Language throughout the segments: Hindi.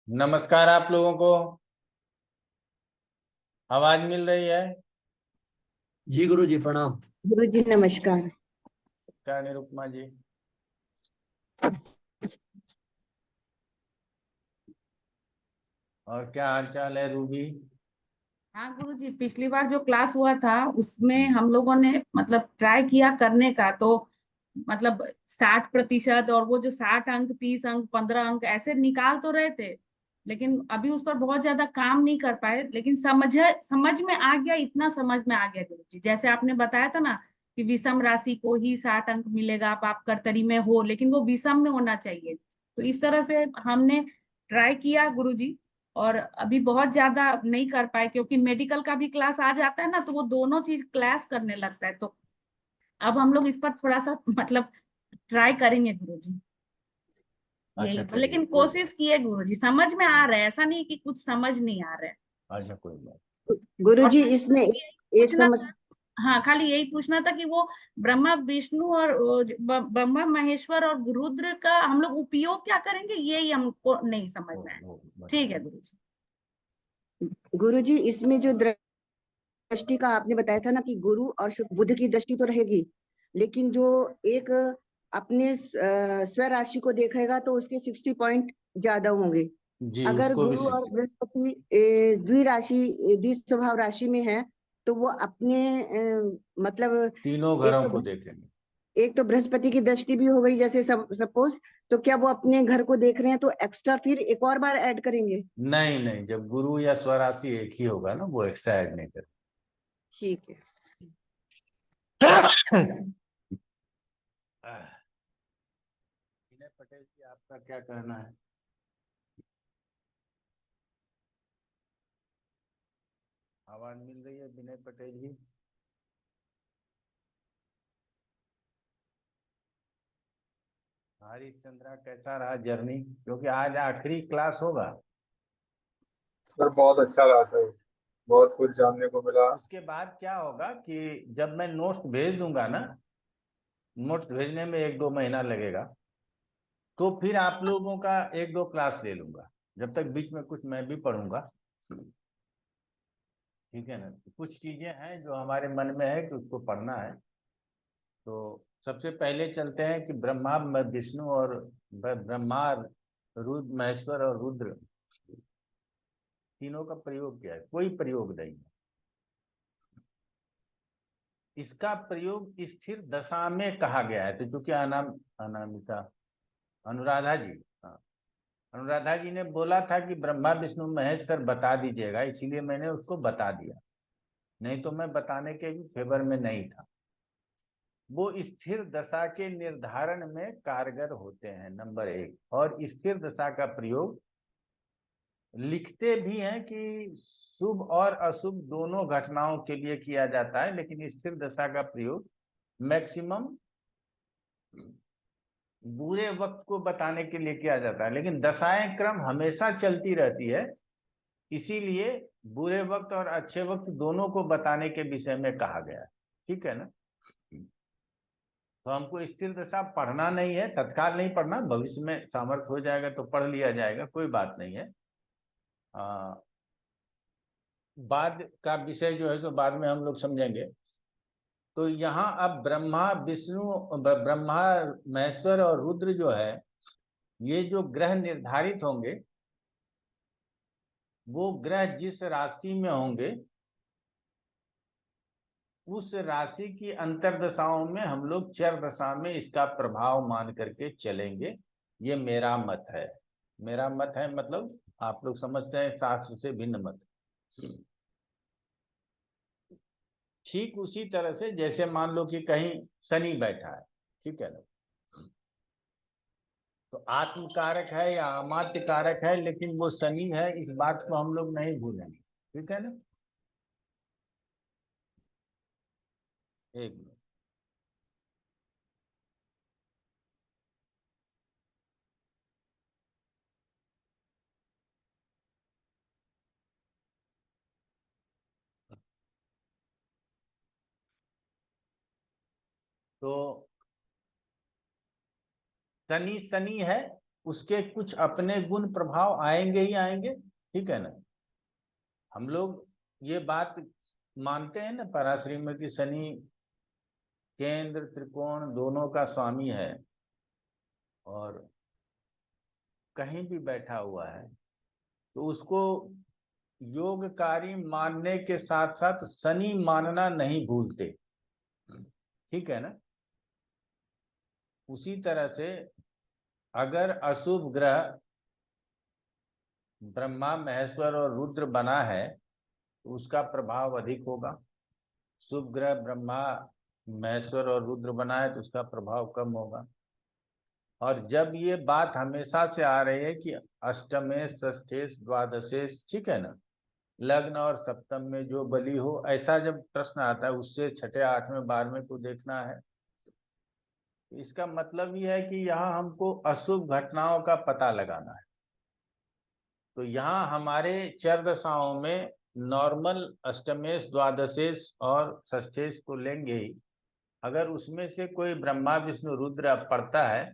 नमस्कार आप लोगों को। आवाज मिल रही है? जी गुरु जी प्रणाम। गुरु जी नमस्कार। क्या निरुपमा जी? और क्या हाल चाल है रूबी? हाँ गुरुजी, पिछली बार जो क्लास हुआ था उसमें हम लोगों ने मतलब ट्राई किया करने का, तो मतलब 60% और वो जो 60 अंक, 30 अंक, 15 अंक ऐसे निकाल तो रहे थे, लेकिन अभी उस पर बहुत ज्यादा काम नहीं कर पाए। लेकिन समझ में आ गया, इतना समझ में आ गया गुरुजी, जैसे आपने बताया था ना कि विषम राशि को ही 60 अंक मिलेगा, आप कर्तरी में हो लेकिन वो विषम में होना चाहिए। तो इस तरह से हमने ट्राई किया गुरुजी, और अभी बहुत ज्यादा नहीं कर पाए क्योंकि मेडिकल का भी क्लास आ जाता है ना, तो वो दोनों चीज क्लास करने लगता है। तो अब हम लोग इस पर थोड़ा सा मतलब ट्राई करेंगे गुरुजी, यही। अच्छा लेकिन कोशिश किए गुरुजी, समझ में आ रहा है, ऐसा नहीं कि कुछ समझ नहीं आ रहा है। अच्छा कोई बात। गुरु और जी खाली इसमें यही एक पूछना समझ था। हाँ, खाली यही पूछना था कि वो ब्रह्मा विष्णु और ब्रह्मा महेश्वर और रुद्र का हम लोग उपयोग क्या करेंगे, यही हमको नहीं समझ में आया। ठीक है गुरुजी। गुरु जी इसमें जो दृष्टि का आपने बताया था ना कि गुरु और शुक्र बुध की दृष्टि तो रहेगी, लेकिन जो एक अपने स्व राशि को देखेगा तो उसके 60 पॉइंट ज्यादा होंगे। जी अगर उसको भी गुरु और बृहस्पति द्विस्वभाव राशि में है तो वो अपने मतलब तीनों एक घरों तो को देखेंगे। एक तो बृहस्पति की दृष्टि भी हो गई, जैसे सपोज, तो क्या वो अपने घर को देख रहे हैं तो एक्स्ट्रा फिर एक और बार ऐड करेंगे? नहीं नहीं, जब गुरु या स्वराशि एक ही होगा ना, वो एक्स्ट्रा ऐड नहीं ठीक है। करेंगे। विनय पटेल जी, आपका क्या कहना है? आवाज मिल रही है विनय पटेल जी? हरीश चंद्रा, कैसा रहा जर्नी? क्योंकि आज आखिरी क्लास होगा। सर बहुत अच्छा रहा सर। बहुत कुछ जानने को मिला। उसके बाद क्या होगा कि जब मैं नोट्स भेज दूंगा ना, नोट्स भेजने में 1-2 महीना लगेगा, तो फिर आप लोगों का 1-2 क्लास ले लूंगा। जब तक बीच में कुछ मैं भी पढ़ूंगा, ठीक है ना। तो कुछ चीजें हैं जो हमारे मन में है कि उसको पढ़ना है। तो सबसे पहले चलते हैं कि ब्रह्मा विष्णु और ब्रह्मा, रुद्र महेश्वर और रुद्र, तीनों का प्रयोग क्या है? कोई प्रयोग नहीं है। इसका प्रयोग स्थिर दशा में कहा गया है। तो चूंकि अनामिका अनुराधा जी, हाँ, अनुराधा जी ने बोला था कि ब्रह्मा विष्णु महेश सर बता दीजिएगा, इसीलिए मैंने उसको बता दिया, नहीं तो मैं बताने के भी फेवर में नहीं था। वो स्थिर दशा के निर्धारण में कारगर होते हैं, नंबर 1। और स्थिर दशा का प्रयोग लिखते भी हैं कि शुभ और अशुभ दोनों घटनाओं के लिए किया जाता है, लेकिन स्थिर दशा का प्रयोग मैक्सिमम बुरे वक्त को बताने के लिए किया जाता है। लेकिन दशाएं क्रम हमेशा चलती रहती है, इसीलिए बुरे वक्त और अच्छे वक्त दोनों को बताने के विषय में कहा गया है। ठीक है ना। तो हमको स्थिर दशा पढ़ना नहीं है, तत्काल नहीं पढ़ना, भविष्य में सामर्थ्य हो जाएगा तो पढ़ लिया जाएगा, कोई बात नहीं है। बाद का विषय जो है तो बाद में हम लोग समझेंगे। तो यहाँ अब ब्रह्मा विष्णु, ब्रह्मा महेश्वर और रुद्र जो है, ये जो ग्रह निर्धारित होंगे, वो ग्रह जिस राशि में होंगे उस राशि की अंतर्दशाओं में हम लोग चर दशा में इसका प्रभाव मान करके चलेंगे। ये मेरा मत है। मेरा मत है मतलब आप लोग समझते हैं शास्त्र से भिन्न मत। ठीक उसी तरह से जैसे मान लो कि कहीं शनि बैठा है, ठीक है ना, तो आत्म कारक है या अमात्य कारक है, लेकिन वो शनि है, इस बात को हम लोग नहीं भूलेंगे। ठीक है ना। एक मिनट। तो शनि शनि है, उसके कुछ अपने गुण प्रभाव आएंगे ही आएंगे, ठीक है ना। हम लोग ये बात मानते हैं ना पराश्री में कि शनि केंद्र त्रिकोण दोनों का स्वामी है और कहीं भी बैठा हुआ है तो उसको योगकारी मानने के साथ साथ शनि मानना नहीं भूलते, ठीक है ना। उसी तरह से अगर अशुभ ग्रह ब्रह्मा महेश्वर और रुद्र बना है तो उसका प्रभाव अधिक होगा। शुभ ग्रह ब्रह्मा महेश्वर और रुद्र बना है तो उसका प्रभाव कम होगा। और जब ये बात हमेशा से आ रही है कि अष्टमेश षष्ठेश द्वादशेश, ठीक है ना, लग्न और सप्तम में जो बली हो, ऐसा जब प्रश्न आता है उससे छठे आठवें बारहवें को देखना है। इसका मतलब ये है कि यहाँ हमको अशुभ घटनाओं का पता लगाना है। तो यहाँ हमारे चर दशाओं में नॉर्मल अष्टमेश द्वादशेश और षष्ठेश को लेंगे ही। अगर उसमें से कोई ब्रह्मा विष्णु रुद्र पड़ता है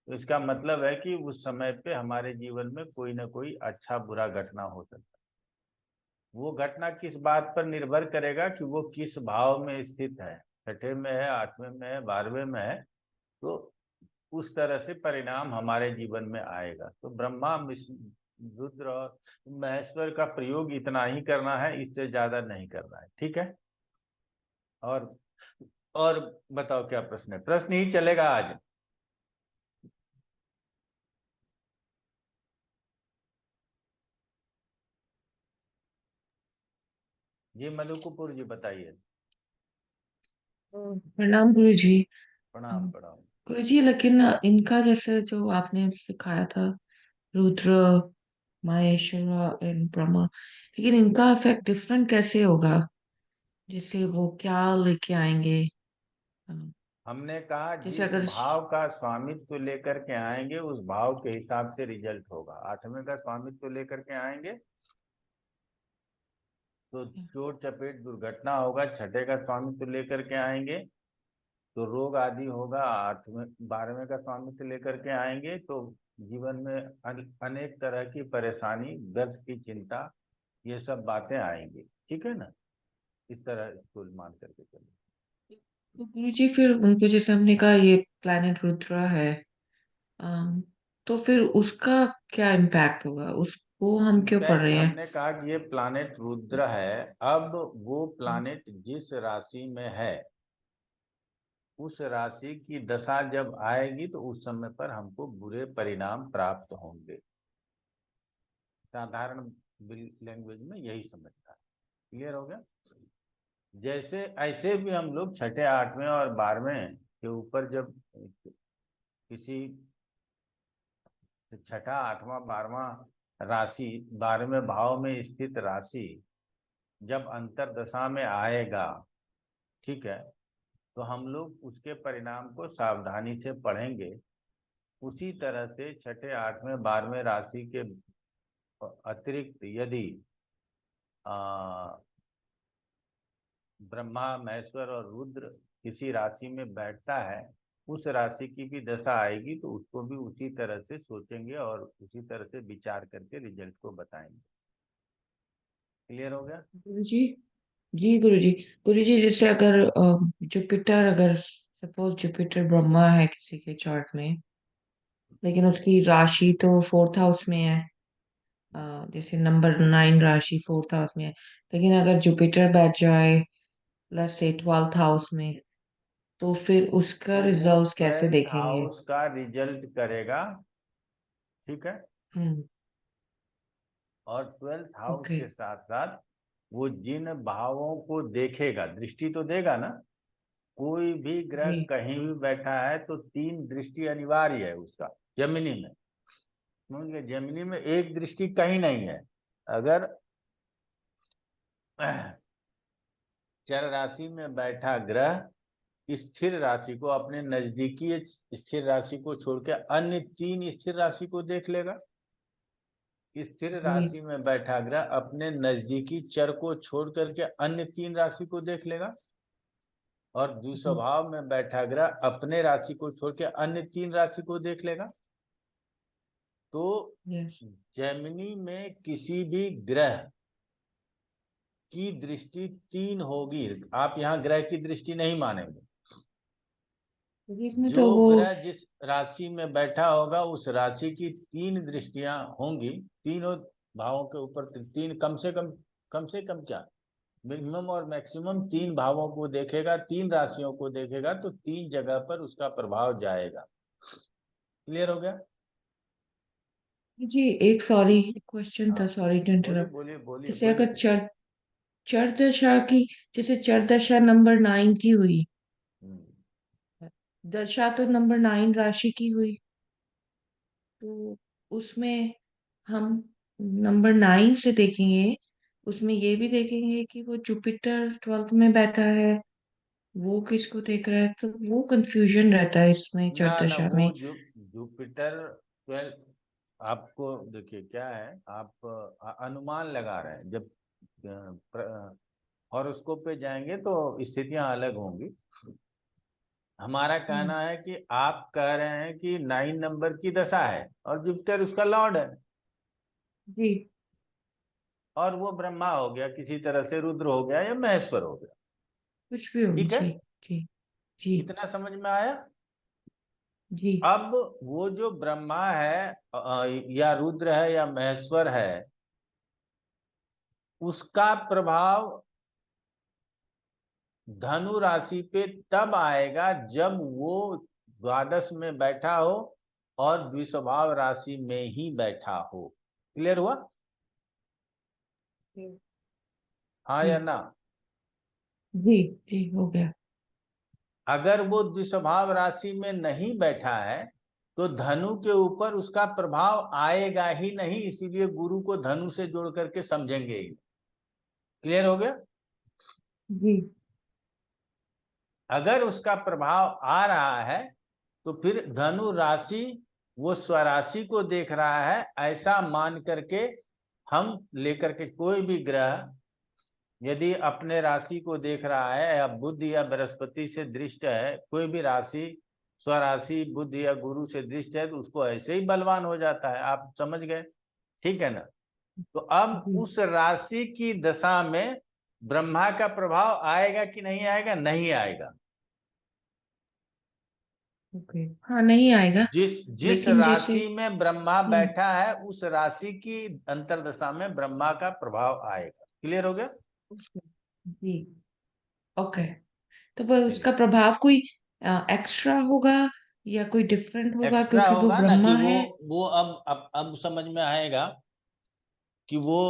तो इसका मतलब है कि उस समय पे हमारे जीवन में कोई ना कोई अच्छा बुरा घटना हो सकता है। वो घटना किस बात पर निर्भर करेगा कि वो किस भाव में स्थित है, छठे में है, आठवें में है, बारहवें में है, तो उस तरह से परिणाम हमारे जीवन में आएगा। तो ब्रह्मा विष्णु रुद्र और महेश्वर का प्रयोग इतना ही करना है, इससे ज्यादा नहीं करना है, ठीक है। और और बताओ क्या प्रश्न है? प्रश्न ही चलेगा आज। जी मलुकुपुर जी बताइए। प्रणाम गुरु जी। प्रणाम प्रणाम। गुरु जी लेकिन इनका जैसे जो आपने सिखाया था, रुद्र महेश्वर एंड ब्रह्मा, लेकिन इनका इफेक्ट डिफरेंट कैसे होगा? जैसे वो क्या लेके आएंगे? हमने कहा जैसे जिस अगर भाव का स्वामित्व लेकर के आएंगे उस भाव के हिसाब से रिजल्ट होगा। आठवें का स्वामित्व लेकर के आएंगे तो चोट चपेट दुर्घटना होगा। छठे का स्वामित्व लेकर के आएंगे तो रोग आदि होगा। आठवें बारहवें का स्वामित्व लेकर के आएंगे तो जीवन में अनेक तरह की परेशानी, व्यर्थ की चिंता, ये सब बातें आएंगी, ठीक है ना। इस तरह इसको मान करके चलो। तो गुरु जी फिर उनको जैसे हमने कहा ये प्लैनेट रुद्र है, अम, तो फिर उसका क्या इम्पैक्ट होगा? उसको हम क्यों पढ़ इनफैक्ट रहे हैं? हमने कहा कि ये प्लानेट रुद्र है। अब वो प्लानेट जिस राशि में है उस राशि की दशा जब आएगी तो उस समय पर हमको बुरे परिणाम प्राप्त होंगे। साधारण लैंग्वेज में यही समझता है। क्लियर हो गया? जैसे ऐसे भी हम लोग छठे आठवें और बारहवें के ऊपर जब किसी छठा आठवां बारहवां राशि, बारहवें भाव में स्थित राशि जब अंतरदशा में आएगा, ठीक है, तो हम लोग उसके परिणाम को सावधानी से पढ़ेंगे। उसी तरह से छठे आठवें बारहवें राशि के अतिरिक्त यदि ब्रह्मा महेश्वर और रुद्र किसी राशि में बैठता है, उस राशि की भी दशा आएगी तो उसको भी उसी तरह से सोचेंगे और उसी तरह से विचार करके रिजल्ट को बताएंगे। क्लियर हो गया? गुरु जी, जी गुरु जी। गुरु जी जैसे अगर जुपिटर, अगर सपोज जुपिटर ब्रह्मा है किसी के चार्ट में, लेकिन उसकी राशि तो फोर्थ हाउस में है, जैसे नंबर 9 राशि फोर्थ हाउस में है, लेकिन अगर जुपिटर बैठ जाए लेट्स से 12th हाउस में, तो फिर उसका तो वो रिजल्ट्स कैसे 12th देखेंगे? हाउस का रिजल्ट करेगा, ठीक है। हम्म। और 12th हाउस ओके। के साथ साथ वो जिन भावों को देखेगा, दृष्टि तो देगा ना। कोई भी ग्रह जी। कहीं भी बैठा है तो 3 दृष्टि अनिवार्य है उसका जमिनी में। समझ गए? जमिनी में एक दृष्टि कहीं नहीं है। अगर चर राशि में बैठा ग्रह स्थिर राशि को, अपने नजदीकी स्थिर राशि को छोड़ के अन्य 3 स्थिर राशि को देख लेगा। स्थिर जी। राशि में बैठा ग्रह अपने नजदीकी चर को छोड़ करके अन्य 3 राशि को देख लेगा। और जी। द्विस्वभाव में बैठा ग्रह अपने राशि को छोड़ के अन्य 3 राशि को देख लेगा। तो Yes. जेमिनी में किसी भी ग्रह की दृष्टि 3 होगी। आप यहाँ ग्रह की दृष्टि नहीं मानेंगे। क्योंकि इसमें जो तो वो ग्रह जिस राशि में बैठा होगा उस राशि की 3 दृष्टियां होंगी। तीनों भावों के ऊपर 3, कम से कम क्या, मिनिमम और मैक्सिमम 3 भावों को देखेगा, 3 राशियों को देखेगा, तो 3 जगह पर उसका प्रभाव जाएगा। क्लियर हो गया? जी, एक सॉरी क्वेश्चन था, हाँ, सॉरी टू बोलिए इंटरप्ट। बोलिए बोलिए जैसे बोलिए। अगर चर दशा की, जैसे चर दशा नंबर 9 की हुई, हम्म, दशा तो नंबर 9 राशि की हुई, तो उसमें हम नंबर 9 से देखेंगे, उसमें ये भी देखेंगे कि वो जुपिटर 12th में बैठा है, वो किसको देख रहा है, तो वो कंफ्यूजन रहता है इसमें चर ना ना, दशा वो में। जुपिटर 12, आपको देखिए क्या है, आप अनुमान लगा रहे हैं। जब हॉरोस्कोप पे जाएंगे तो स्थितियां अलग होंगी। हमारा हम्म, कहना है कि आप कह रहे हैं कि 9 नंबर की दशा है और जुपिटर उसका लॉर्ड है, जी, और वो ब्रह्मा हो गया, किसी तरह से रुद्र हो गया या महेश्वर हो गया। कुछ भी हो, ठीक है, जी, जी, जी, इतना समझ में आया? जी, अब वो जो ब्रह्मा है या रुद्र है या महेश्वर है, उसका प्रभाव धनु राशि पे तब आएगा जब वो द्वादश में बैठा हो और द्विस्वभाव राशि में ही बैठा हो। क्लियर हुआ? हाँ या जी, ना? जी, जी, हो गया। अगर वो द्विस्वभाव राशि में नहीं बैठा है तो धनु के ऊपर उसका प्रभाव आएगा ही नहीं, इसीलिए गुरु को धनु से जोड़ करके समझेंगे ही। क्लियर हो गया? जी, अगर उसका प्रभाव आ रहा है तो फिर धनु राशि वो स्वराशि को देख रहा है, ऐसा मान करके हम लेकर के कोई भी ग्रह यदि अपने राशि को देख रहा है या बुध या बृहस्पति से दृष्ट है, कोई भी राशि स्वराशि बुध या गुरु से दृष्ट है, तो उसको ऐसे ही बलवान हो जाता है। आप समझ गए? ठीक है ना? तो अब जी, उस राशि की दशा में ब्रह्मा का प्रभाव आएगा कि नहीं आएगा? नहीं आएगा। ओके, हाँ, नहीं आएगा। जिस जिस लेकिन जैसे, राशि में ब्रह्मा हम्म, बैठा है उस राशि की अंतर्दशा में ब्रह्मा का प्रभाव आएगा। क्लियर हो गया? जी, ओके। तो वह चलिए, उसका प्रभाव कोई एक्स्ट्रा होगा या कोई डिफरेंट होगा एक्स्ट्रा क्योंकि वो होगा ना कि ब्रह्मा वो है? वो अब समझ में आएगा कि वो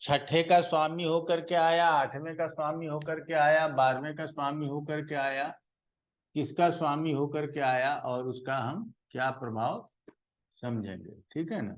छठे का स्वामी होकर के आया, 8वें का स्वामी होकर के आया, 12वें का स्वामी होकर के आया, किसका स्वामी होकर के आया, और उसका हम क्या प्रभाव समझेंगे। ठीक है ना?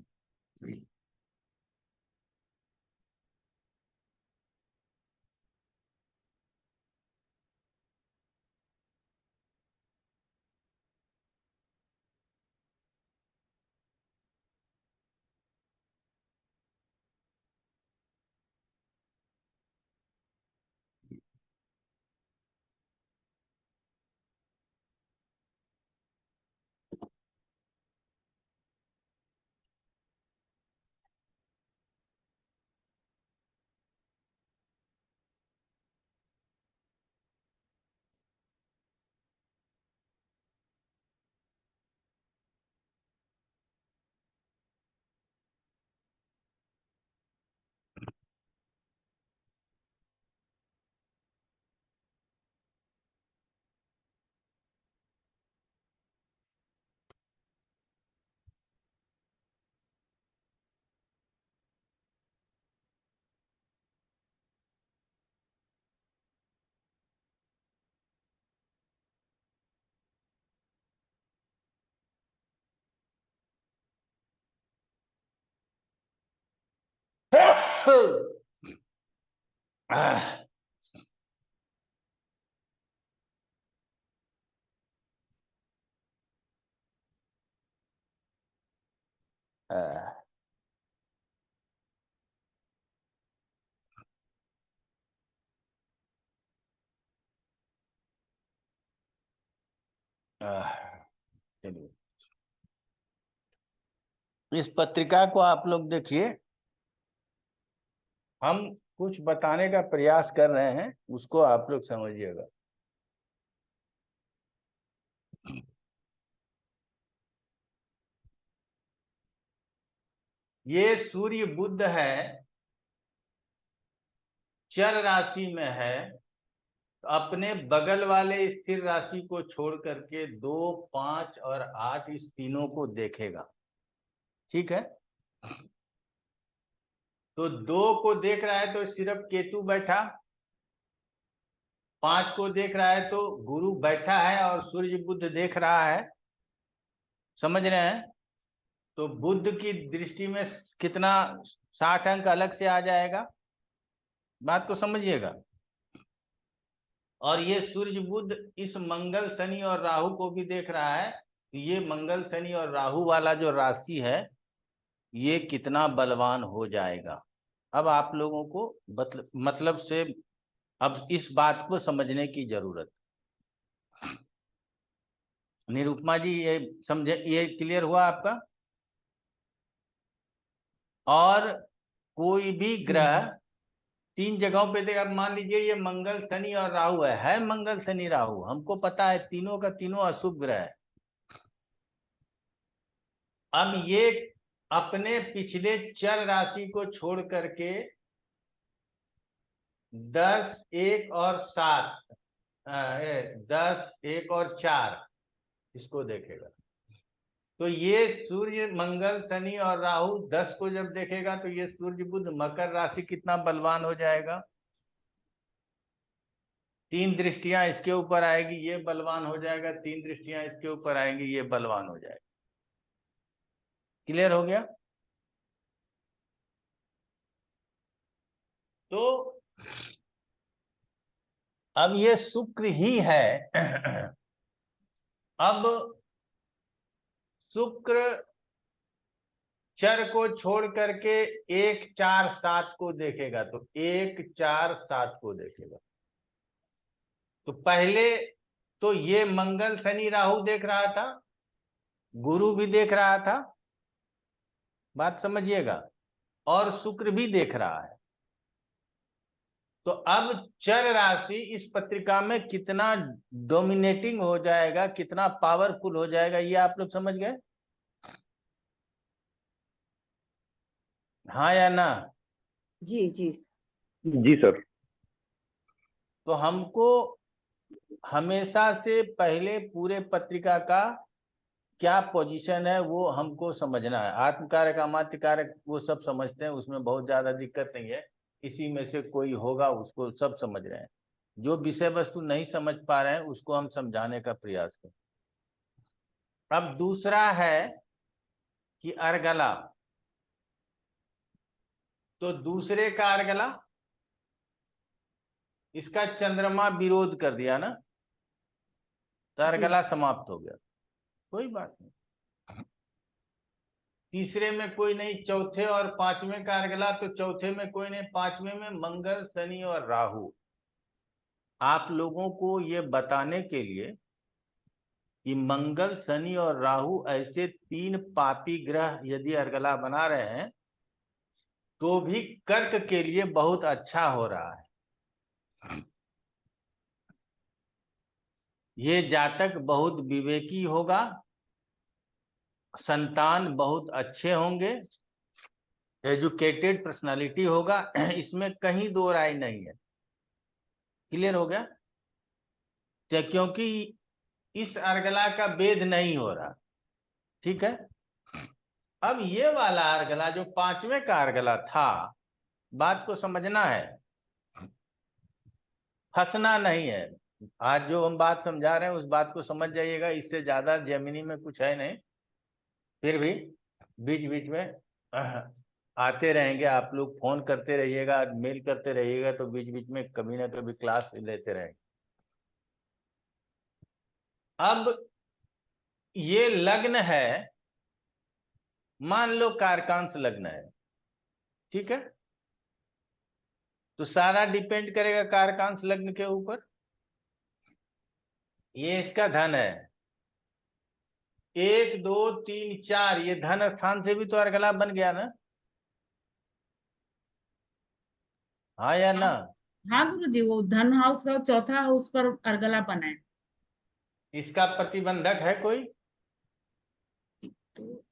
आह, आह, आह, चलिए। इस पत्रिका को आप लोग देखिए, हम कुछ बताने का प्रयास कर रहे हैं, उसको आप लोग समझिएगा। ये सूर्य बुध है, चर राशि में है, तो अपने बगल वाले स्थिर राशि को छोड़ करके 2, 5 और 8 इस तीनों को देखेगा। ठीक है, तो 2 को देख रहा है तो सिर्फ केतु बैठा, 5 को देख रहा है तो गुरु बैठा है और सूर्य बुध देख रहा है। समझ रहे हैं? तो बुध की दृष्टि में कितना 60 अंक अलग से आ जाएगा, बात को समझिएगा। और ये सूर्य बुध इस मंगल शनि और राहु को भी देख रहा है, तो ये मंगल शनि और राहु वाला जो राशि है ये कितना बलवान हो जाएगा। अब आप लोगों को मतलब से अब इस बात को समझने की जरूरत। निरुपमा जी ये समझे, ये क्लियर हुआ आपका? और कोई भी ग्रह 3 जगहों पे देखा, मान लीजिए ये मंगल शनि और राहु है मंगल शनि राहु, हमको पता है तीनों का तीनों अशुभ ग्रह है। अब ये अपने पिछले चर राशि को छोड़ करके 10, 1 और 7, 10, 1 और 4 इसको देखेगा। तो ये सूर्य मंगल शनि और राहु 10 को जब देखेगा तो ये सूर्य बुध मकर राशि कितना बलवान हो जाएगा। 3 दृष्टियां इसके ऊपर आएगी, ये बलवान हो जाएगा, 3 दृष्टियां इसके ऊपर आएंगी, ये बलवान हो जाएगा। क्लियर हो गया? तो अब ये शुक्र ही है। अब शुक्र चर को छोड़ करके 1, 4, 7 को देखेगा, तो 1, 4, 7 को देखेगा। तो पहले तो ये मंगल शनि राहु देख रहा था, गुरु भी देख रहा था, बात समझिएगा, और शुक्र भी देख रहा है। तो अब चर राशि इस पत्रिका में कितना डोमिनेटिंग हो जाएगा, कितना पावरफुल हो जाएगा, ये आप लोग समझ गए? हाँ या ना? जी जी जी सर। तो हमको हमेशा से पहले पूरे पत्रिका का क्या पोजीशन है वो हमको समझना है। आत्मकारक अमात्य कारक वो सब समझते हैं, उसमें बहुत ज्यादा दिक्कत नहीं है। इसी में से कोई होगा उसको सब समझ रहे हैं। जो विषय वस्तु नहीं समझ पा रहे हैं उसको हम समझाने का प्रयास करें। अब दूसरा है कि अर्गला, तो दूसरे का अर्गला, इसका चंद्रमा विरोध कर दिया ना, तो जी अर्गला समाप्त हो गया, कोई बात नहीं। तीसरे में कोई नहीं, चौथे और 5वें का अर्गला, तो चौथे में कोई नहीं, 5वें में मंगल शनि और राहु। आप लोगों को ये बताने के लिए कि मंगल शनि और राहु ऐसे 3 पापी ग्रह यदि अर्गला बना रहे हैं तो भी कर्क के लिए बहुत अच्छा हो रहा है। ये जातक बहुत विवेकी होगा, संतान बहुत अच्छे होंगे, एजुकेटेड पर्सनालिटी होगा, इसमें कहीं दो राय नहीं है। क्लियर हो गया? क्योंकि इस अर्गला का भेद नहीं हो रहा। ठीक है, अब ये वाला अर्गला जो 5वें का अर्गला था, बात को समझना है, फंसना नहीं है। आज जो हम बात समझा रहे हैं उस बात को समझ जाइएगा, इससे ज्यादा जेमिनी में कुछ है नहीं। फिर भी बीच बीच में आते रहेंगे, आप लोग फोन करते रहिएगा, मेल करते रहिएगा, तो बीच बीच में कभी ना कभी क्लास लेते रहेंगे। अब ये लग्न है, मान लो कारकांश लग्न है, ठीक है, तो सारा डिपेंड करेगा कारकांश लग्न के ऊपर। ये इसका धन है, 1 2 3 4 ये धन स्थान से भी तो अर्गला बन गया ना, हाँ या ना? हाँ गुरुजी, वो धन हाउस का चौथा हाउस पर अर्गला बना है। इसका प्रतिबंधक है कोई? तो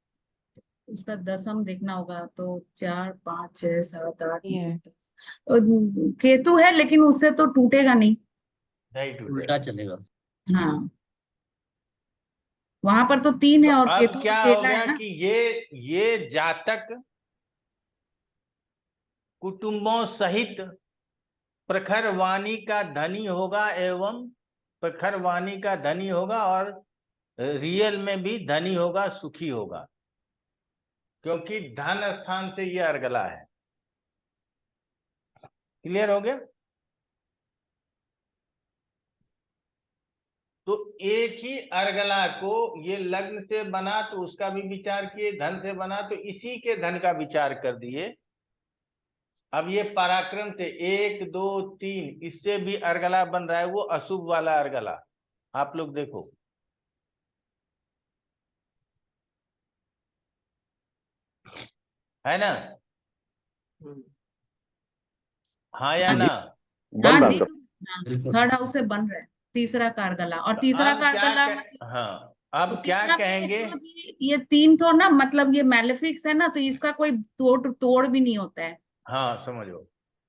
उसका दसम देखना होगा, तो 4 5 6 7 8 ये 9 10 केतु है, लेकिन उससे तो टूटेगा नहीं। नहीं टूटेगा। उल्टा चलेगा। हाँ, वहां पर तो 3 तो है और अब केतु क्या हो अकेला गया है ना। कि ये जातक कुटुंबों सहित प्रखर वाणी का धनी होगा, एवं प्रखर वाणी का धनी होगा, और रियल में भी धनी होगा, सुखी होगा, क्योंकि धन स्थान से ये अर्गला है। क्लियर हो गया? तो एक ही अर्गला को ये लग्न से बना तो उसका भी विचार किए, धन से बना तो इसी के धन का विचार कर दिए। अब ये पराक्रम से 1 2 3 इससे भी अर्गला बन रहा है, वो अशुभ वाला अर्गला। आप लोग देखो, है ना? हाँ या हाँ ना? हाँ बन जी, रहा हाँ, बिल्कुल। थर्ड हाउस से बन रहा है तीसरा कारगला, और तो तीसरा अब क्या कारगला हाँ, तो अब क्या तीसरा कहेंगे? गुरुजी, ये 3 तो ना, मतलब ये मैलेफिक्स है ना, तो इसका कोई तोड़ तोड़ भी नहीं होता है। हाँ समझो,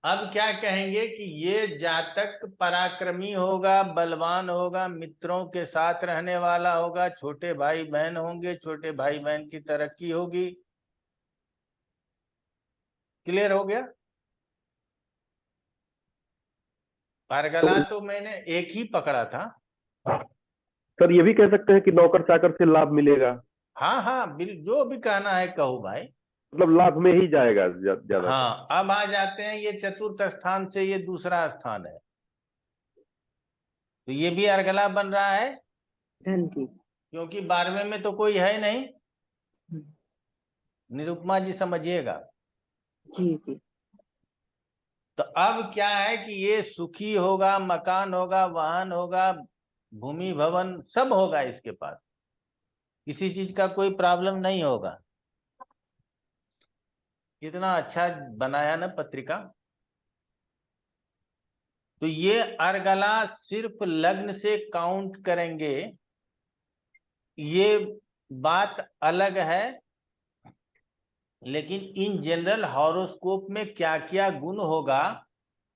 अब क्या कहेंगे कि ये जातक पराक्रमी होगा, बलवान होगा, मित्रों के साथ रहने वाला होगा, छोटे भाई बहन होंगे, छोटे भाई बहन की तरक्की होगी। क्लियर हो गया? अर्गला तो मैंने एक ही पकड़ा था। सर ये भी कह सकते हैं कि नौकर चाकर से लाभ मिलेगा, हाँ हाँ, बिल जो भी कहना है कहो भाई। मतलब लाभ में ही जाएगा ज्यादातर। हाँ, अब आ जाते हैं, ये चतुर्थ स्थान से ये दूसरा स्थान है, तो ये भी अर्गला बन रहा है, धन की। क्योंकि 12वें में तो कोई है नहीं। निरुपमा जी समझिएगा। जी जी। तो अब क्या है कि ये सुखी होगा, मकान होगा, वाहन होगा, भूमि भवन सब होगा इसके पास, किसी चीज का कोई प्रॉब्लम नहीं होगा। कितना अच्छा बनाया ना पत्रिका। तो ये अर्गला सिर्फ लग्न से काउंट करेंगे, ये बात अलग है, लेकिन इन जनरल हॉरोस्कोप में क्या क्या गुण होगा,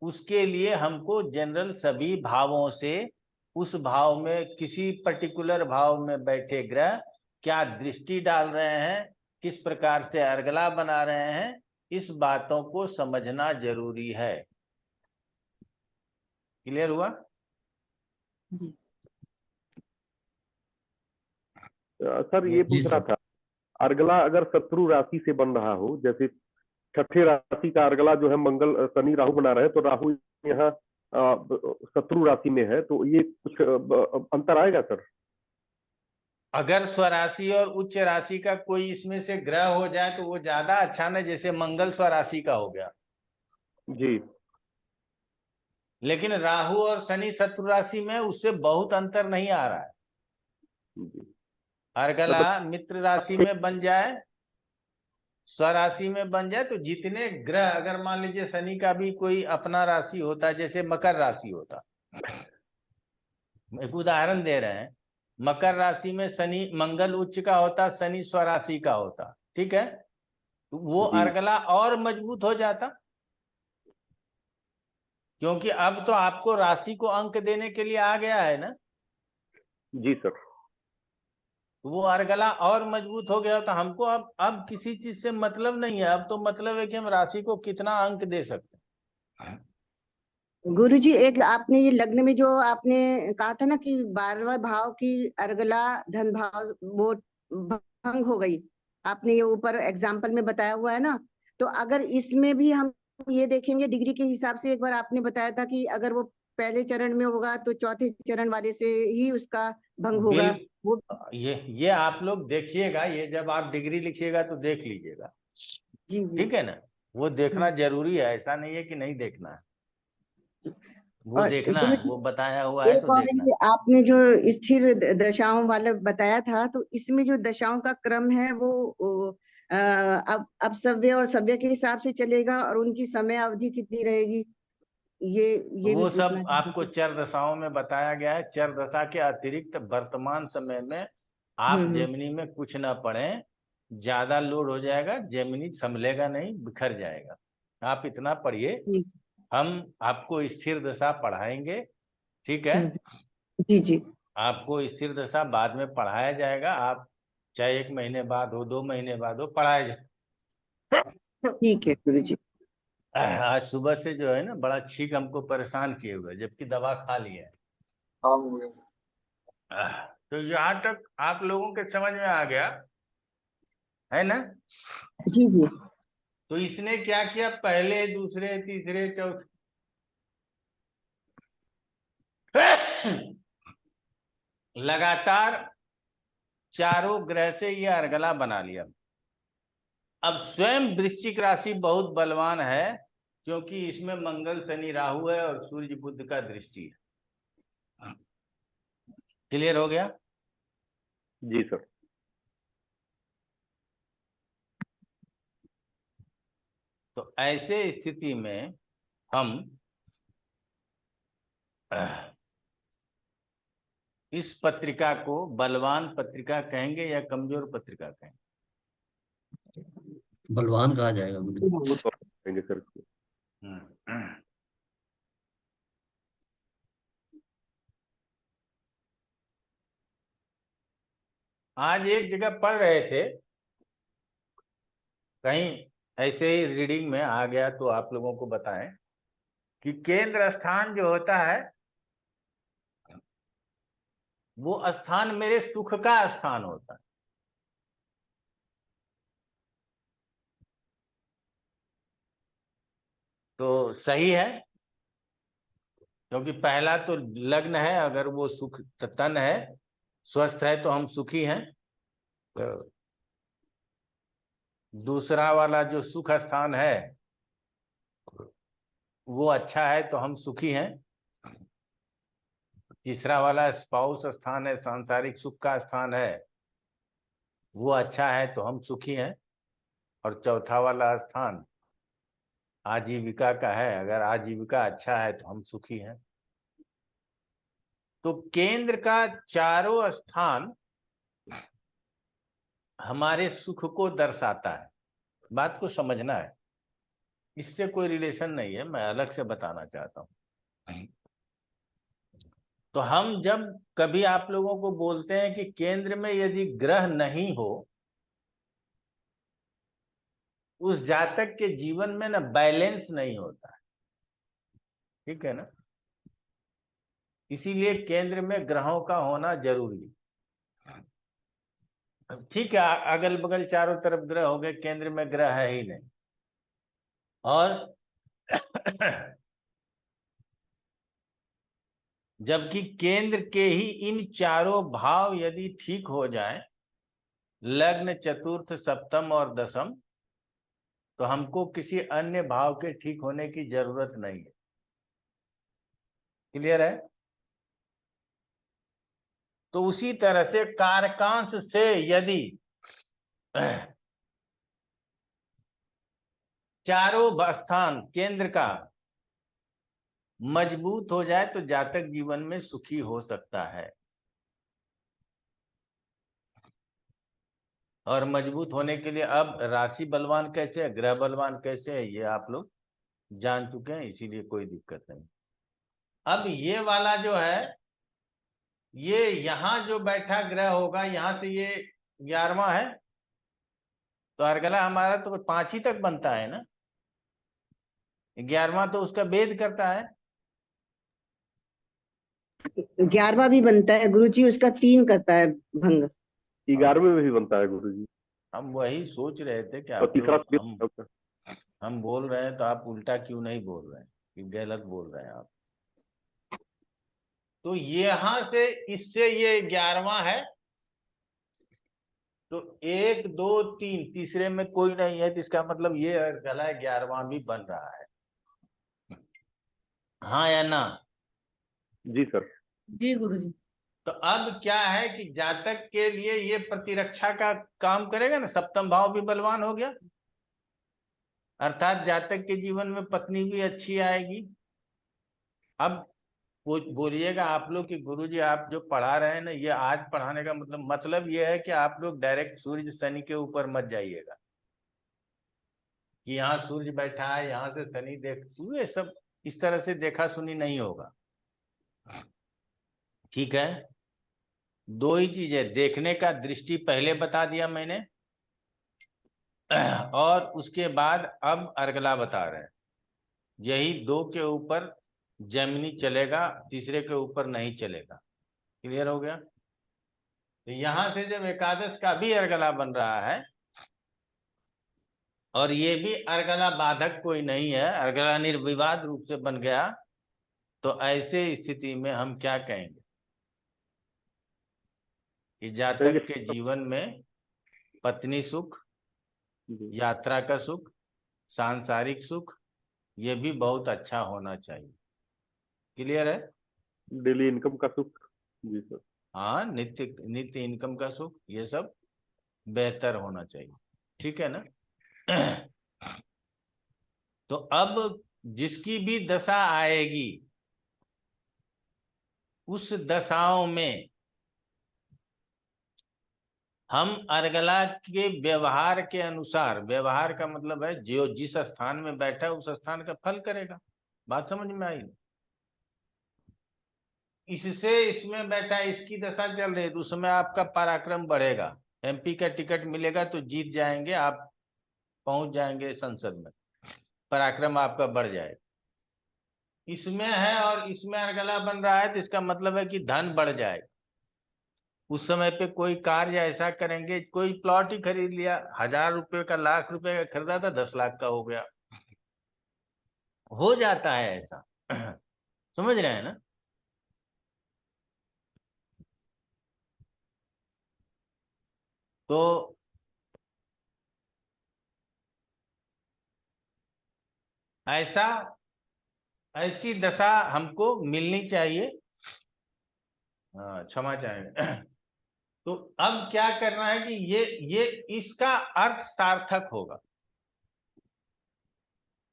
उसके लिए हमको जनरल सभी भावों से, उस भाव में किसी पर्टिकुलर भाव में बैठे ग्रह क्या दृष्टि डाल रहे हैं, किस प्रकार से अर्गला बना रहे हैं, इस बातों को समझना जरूरी है। क्लियर हुआ? जी। सर ये जी पूछ रहा सर। था, अर्गला अगर शत्रु राशि से बन रहा हो, जैसे छठे राशि का अर्गला जो है मंगल शनि राहु बना रहे हैं, तो राहु यहाँ शत्रु राशि में है, तो ये कुछ अंतर आएगा सर? अगर स्वराशि और उच्च राशि का कोई इसमें से ग्रह हो जाए तो वो ज्यादा अच्छा ना, जैसे मंगल स्वराशि का हो गया, जी लेकिन राहु और शनि शत्रु राशि में उससे बहुत अंतर नहीं आ रहा है। जी। अर्गला मित्र राशि में बन जाए, स्वराशि में बन जाए, तो जितने ग्रह, अगर मान लीजिए शनि का भी कोई अपना राशि होता, जैसे मकर राशि होता, एक उदाहरण दे रहे हैं, मकर राशि में शनि मंगल उच्च का होता, शनि स्वराशि का होता, ठीक है, तो वो जी अर्गला और मजबूत हो जाता, क्योंकि अब तो आपको राशि को अंक देने के लिए आ गया है ना, जी सर। तो वो अर्गला और मजबूत हो गया। तो हमको अब किसी चीज से मतलब नहीं है, अब तो मतलब है कि हम राशि को कितना अंक दे सकते हैं। गुरुजी, एक आपने ये लग्न में जो आपने कहा था ना कि 12वां भाव की अर्गला धन भाव वो भंग हो गई, आपने ये ऊपर एग्जाम्पल में बताया हुआ है ना, तो अगर इसमें भी हम ये देखेंगे डिग्री के हिसाब से, एक बार आपने बताया था कि अगर वो पहले चरण में होगा तो चौथे चरण वाले से ही उसका भंग होगा। वो ये आप लोग देखिएगा, ये जब आप डिग्री लिखिएगा तो देख लीजिएगा, जी जी। ठीक है ना, वो देखना जरूरी है, ऐसा नहीं है कि नहीं देखना है। वो और देखना गुरु है, जी, वो बताया हुआ है एक तो और देखना है। ये आपने जो स्थिर दशाओं वाला बताया था, तो इसमें जो दशाओं का क्रम है वो अब सव्य और सव्य के हिसाब से चलेगा, और उनकी समय अवधि कितनी रहेगी, ये भी वो पूछना सब चाहती आपको थी। चर दशाओं में बताया गया है। चर दशा के अतिरिक्त वर्तमान समय में आप हम्म। जेमिनी में कुछ ना पढ़ें, ज्यादा लोड हो जाएगा, जेमिनी संभलेगा नहीं, बिखर जाएगा। आप इतना पढ़िए, ठीक। हम आपको स्थिर दशा पढ़ाएंगे, ठीक है। हम्म। जी जी। आपको स्थिर दशा बाद में पढ़ाया जाएगा, आप चाहे 1 महीने बाद हो, 2 महीने बाद हो, पढ़ाया जाए। ठीक है गुरु जी। आज सुबह से जो है ना बड़ा छींक हमको परेशान किए हुए, जबकि दवा खा ली है। हाँ गुरु जी। तो यहाँ तक आप लोगों के समझ में आ गया है ना। जी जी। तो इसने क्या किया, पहले दूसरे तीसरे चौथे लगातार चारों ग्रह से ये अर्गला बना लिया। अब स्वयं वृश्चिक राशि बहुत बलवान है, क्योंकि इसमें मंगल शनि राहु है और सूर्य बुध का दृष्टि है। क्लियर हो गया। जी सर। तो ऐसे स्थिति में हम इस पत्रिका को बलवान पत्रिका कहेंगे या कमजोर पत्रिका कहेंगे? बलवान कहा जाएगा गुरु जी। वो तो कहेंगे सर इसको। हम्म। आज एक जगह पढ़ रहे थे, कहीं ऐसे ही रीडिंग में आ गया तो आप लोगों को बताएं कि केंद्र स्थान जो होता है वो स्थान मेरे सुख का स्थान होता है। तो सही है, क्योंकि पहला तो लग्न है, अगर वो सुख तन है, स्वस्थ है, तो हम सुखी हैं। दूसरा वाला जो सुख स्थान है वो अच्छा है तो हम सुखी हैं। तीसरा वाला स्पाउस स्थान है, सांसारिक सुख का स्थान है, वो अच्छा है तो हम सुखी हैं। और चौथा वाला स्थान आजीविका का है, अगर आजीविका अच्छा है तो हम सुखी हैं। तो केंद्र का चारों स्थान हमारे सुख को दर्शाता है। बात को समझना है, इससे कोई रिलेशन नहीं है, मैं अलग से बताना चाहता हूं। तो हम जब कभी आप लोगों को बोलते हैं कि केंद्र में यदि ग्रह नहीं हो, उस जातक के जीवन में ना बैलेंस नहीं होता है, ठीक है ना। इसीलिए केंद्र में ग्रहों का होना जरूरी है। ठीक है, अगल बगल चारों तरफ ग्रह हो गए, केंद्र में ग्रह है ही नहीं। और जबकि केंद्र के ही इन चारों भाव यदि ठीक हो जाए, लग्न चतुर्थ सप्तम और दशम, तो हमको किसी अन्य भाव के ठीक होने की जरूरत नहीं है। क्लियर है। तो उसी तरह से कारकांश से यदि चारों स्थान केंद्र का मजबूत हो जाए तो जातक जीवन में सुखी हो सकता है। और मजबूत होने के लिए अब राशि बलवान कैसे है, ग्रह बलवान कैसे है, ये आप लोग जान चुके हैं, इसीलिए कोई दिक्कत नहीं। अब ये वाला जो है, ये यहाँ जो बैठा ग्रह होगा, यहाँ से ये 11वां है, तो अर्गला हमारा तो 5 ही तक बनता है ना। 11वां तो उसका भेद करता है। 11वां भी बनता है गुरु जी, उसका 3 करता है भंग। 11वें में भी बनता है गुरु जी। हम वही सोच रहे थे कि और आप तीसरा लोग हम बोल रहे हैं तो आप उल्टा क्यों नहीं बोल रहे हैं, कि गलत बोल रहे हैं आप। तो यहाँ से इससे ये 11वां है, तो 1 2 3 तीसरे में कोई नहीं है, तो इसका मतलब ये गला 11वां भी बन रहा है। हाँ या ना? जी सर। जी गुरुजी। तो अब क्या है कि जातक के लिए ये प्रतिरक्षा का काम करेगा ना, सप्तम भाव भी बलवान हो गया, अर्थात जातक के जीवन में पत्नी भी अच्छी आएगी। अब बोलिएगा आप लोग कि गुरुजी आप जो पढ़ा रहे हैं ना, ये आज पढ़ाने का मतलब ये है कि आप लोग डायरेक्ट सूर्य शनि के ऊपर मत जाइएगा कि यहाँ सूर्य बैठा है, यहाँ से शनि देख, ये सब इस तरह से देखा सुनी नहीं होगा। ठीक है, दो ही चीजें, देखने का दृष्टि पहले बता दिया मैंने, और उसके बाद अब अर्गला बता रहे हैं। यही दो के ऊपर जेमिनी चलेगा, तीसरे के ऊपर नहीं चलेगा। क्लियर हो गया? तो यहां से जब एकादश का भी अर्गला बन रहा है और ये भी अर्गला बाधक कोई नहीं है, अर्गला निर्विवाद रूप से बन गया, तो ऐसे स्थिति में हम क्या कहेंगे कि जातक के जीवन में पत्नी सुख, यात्रा का सुख, सांसारिक सुख, ये भी बहुत अच्छा होना चाहिए। क्लियर है? डेली इनकम का सुख। जी सर। हाँ, नित्य नित्य इनकम का सुख, ये सब बेहतर होना चाहिए। ठीक है ना? तो अब जिसकी भी दशा आएगी उस दशाओं में हम अर्गला के व्यवहार के अनुसार, व्यवहार का मतलब है जो जिस स्थान में बैठा है उस स्थान का फल करेगा। बात समझ में आई? इससे इसमें बैठा है, इसकी दशा चल रही है तो उसमें आपका पराक्रम बढ़ेगा, एमपी का टिकट मिलेगा तो जीत जाएंगे आप, पहुंच जाएंगे संसद में, पराक्रम आपका बढ़ जाएगा। इसमें है और इसमें अर्गला बन रहा है तो इसका मतलब है कि धन बढ़ जाएगा। उस समय पे कोई कार्य ऐसा करेंगे, कोई प्लॉट ही खरीद लिया, 1000 रुपये का, लाख रुपए का खरीदा था, 10 लाख का हो गया, हो जाता है ऐसा। समझ रहे हैं ना? तो ऐसा, ऐसी दशा हमको मिलनी चाहिए। क्षमा चाहेंगे। तो अब क्या करना है कि ये इसका अर्थ सार्थक होगा,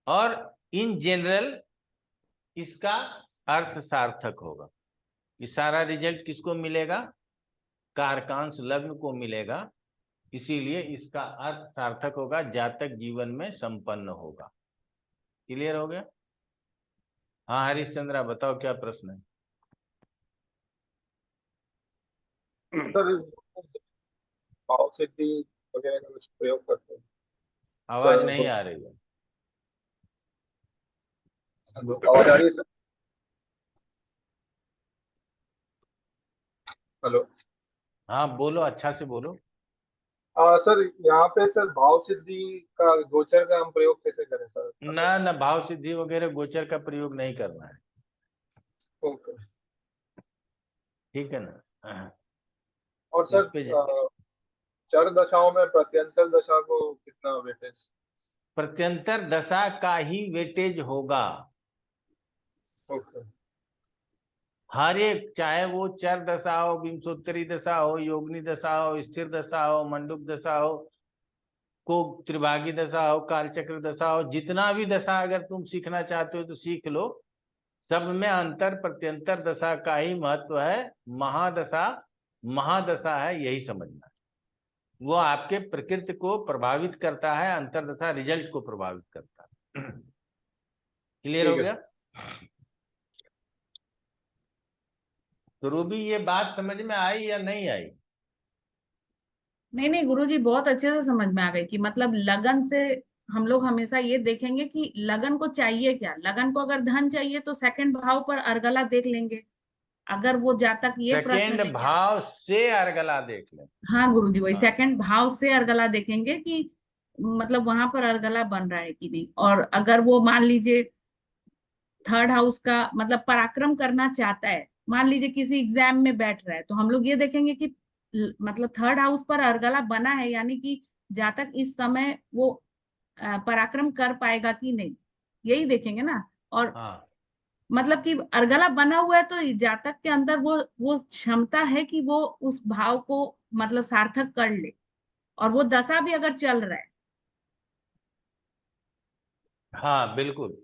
और इन जनरल इसका अर्थ सार्थक होगा। ये सारा रिजल्ट किसको मिलेगा? कारकांश लग्न को मिलेगा, इसीलिए इसका अर्थ सार्थक होगा, जातक जीवन में संपन्न होगा। क्लियर हो गया? हाँ हरिश्चंद्रा बताओ क्या प्रश्न है? सर भाव सिद्धि वगैरह का कुछ प्रयोग करते हैं? आवाज नहीं आ रही है। आवाज आ रही है सर? हेलो। हाँ बोलो, अच्छा से बोलो। सर यहाँ पे सर भाव सिद्धि का गोचर का हम प्रयोग कैसे करें सर? ना ना, भाव सिद्धि वगैरह गोचर का प्रयोग नहीं करना है। ओके। ठीक है ना? हाँ। और इस सर पे चर दशाओं में प्रत्यंतर दशा को कितना वेटेज? प्रत्यंतर दशा का ही वेटेज होगा। ओके। हर एक, चाहे वो चर दशा हो, विंशोत्तरी दशा हो, योगिनी दशा हो, स्थिर दशा हो, मंडूक दशा हो, को त्रिभागी दशा हो, कालचक्र दशा हो, जितना भी दशा अगर तुम सीखना चाहते हो तो सीख लो, सब में अंतर प्रत्यंतर दशा का ही महत्व है। महादशा महादशा है, यही समझना। वो आपके प्रकृति को प्रभावित करता है, अंतरदशा रिजल्ट को प्रभावित करता है। क्लियर हो ठीक है। गया? तो रूबी ये बात समझ में आई या नहीं आई? नहीं नहीं गुरुजी, बहुत अच्छे से समझ में आ गई कि मतलब लगन से हम लोग हमेशा ये देखेंगे कि लगन को चाहिए क्या। लगन को अगर धन चाहिए तो सेकंड भाव पर अर्गला देख लेंगे, अगर वो जातक ये प्रश्न सेकेंड लेके भाव से अर्गला देख लें। हाँ गुरुजी, वही हाँ। सेकंड भाव से अर्गला देखेंगे कि मतलब वहां पर अर्गला बन रहा है कि नहीं। और अगर वो मान लीजिए थर्ड हाउस का मतलब पराक्रम करना चाहता है, मान लीजिए किसी एग्जाम में बैठ रहा है, तो हम लोग ये देखेंगे कि मतलब थर्ड हाउस पर अर्गला बना है, यानी कि जातक इस समय वो पराक्रम कर पाएगा कि नहीं, यही देखेंगे ना। और हाँ मतलब कि अर्गला बना हुआ है तो जातक के अंदर वो क्षमता है कि वो उस भाव को मतलब सार्थक कर ले, और वो दशा भी अगर चल रहा है। हाँ बिल्कुल।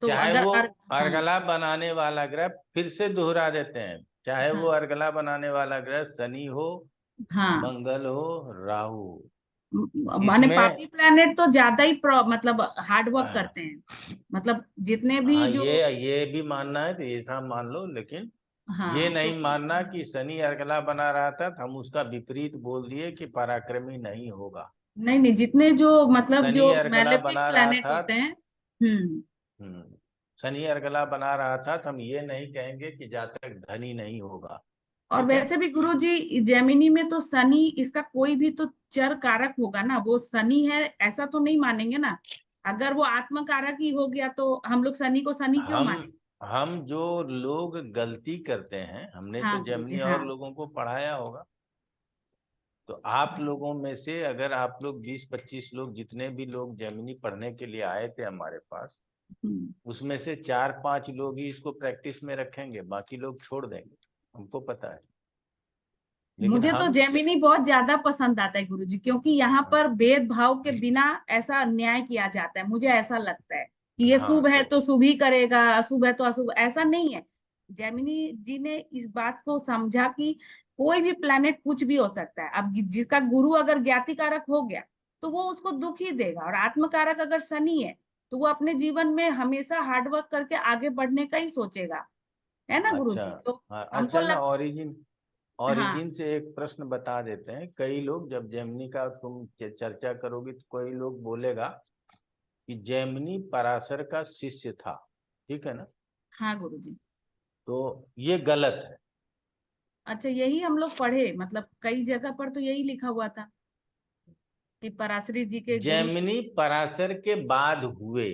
तो चाहे अगर वो हाँ अर्गला बनाने वाला ग्रह, फिर से दोहरा देते हैं, चाहे वो हाँ अर्गला बनाने वाला ग्रह शनि हो, हाँ, मंगल हो, राहु हो, माने इसमें पापी प्लैनेट तो ज्यादा ही मतलब हार्ड वर्क करते हैं, मतलब जितने भी हाँ जो ये भी मानना है तो ऐसा मान लो, लेकिन ये हाँ नहीं क्योंकि मानना कि शनि अर्गला बना रहा था तो हम उसका विपरीत बोल दिए कि पराक्रमी नहीं होगा। नहीं नहीं, जितने जो मतलब शनि जो अर्गला मैलेफिक बना रहा प्लैनेट था। होते हैं। हम्म। हम्म, शनि अर्गला बना रहा था तो हम ये नहीं कहेंगे कि जातक धनी नहीं होगा। और ठीक है। वैसे भी गुरुजी जेमिनी में तो शनि इसका कोई भी तो चर कारक होगा ना, वो शनि है ऐसा तो नहीं मानेंगे ना। अगर वो आत्म कारक ही हो गया तो हम लोग शनि को शनि क्यों हम माने। हम जो लोग गलती करते हैं, हमने हाँ तो गुरुजी जेमिनी हाँ। और लोगों को पढ़ाया होगा। तो आप लोगों में से अगर आप लोग 20-25 लोग, जितने भी लोग जेमिनी पढ़ने के लिए आए थे हमारे पास, हम्म। उसमें से 4-5 लोग ही इसको प्रैक्टिस में रखेंगे, बाकी लोग छोड़ देंगे, हमको पता है। लेकिन मुझे तो हम जेमिनी बहुत ज्यादा पसंद आता है गुरुजी, क्योंकि यहाँ पर भेदभाव के बिना ऐसा न्याय किया जाता है, मुझे ऐसा लगता है कि ये हाँ शुभ है तो तो शुभ ही करेगा, अशुभ है तो अशुभ, ऐसा नहीं है। जेमिनी जी ने इस बात को समझा कि कोई भी प्लेनेट कुछ भी हो सकता है। अब जिसका गुरु अगर ज्ञाति कारक हो गया तो वो उसको दुख ही देगा, और आत्म कारक अगर शनि है तो वो अपने जीवन में हमेशा हार्डवर्क करके आगे बढ़ने का ही सोचेगा, है ना अच्छा। गुरुजी। तो हाँ हमको अच्छा, मैं लग हाँ ओरिजिन से एक प्रश्न बता देते हैं। कई लोग जब जेमिनी का तुम चर्चा करोगी तो कोई लोग बोलेगा कि जेमिनी पराशर का शिष्य था, ठीक है ना। हाँ गुरुजी। तो ये गलत है। अच्छा, यही हम लोग पढ़े, मतलब कई जगह पर तो यही लिखा हुआ था कि पराशरी जी के गुरु थे। जेमिनी पराशर के बाद हुए।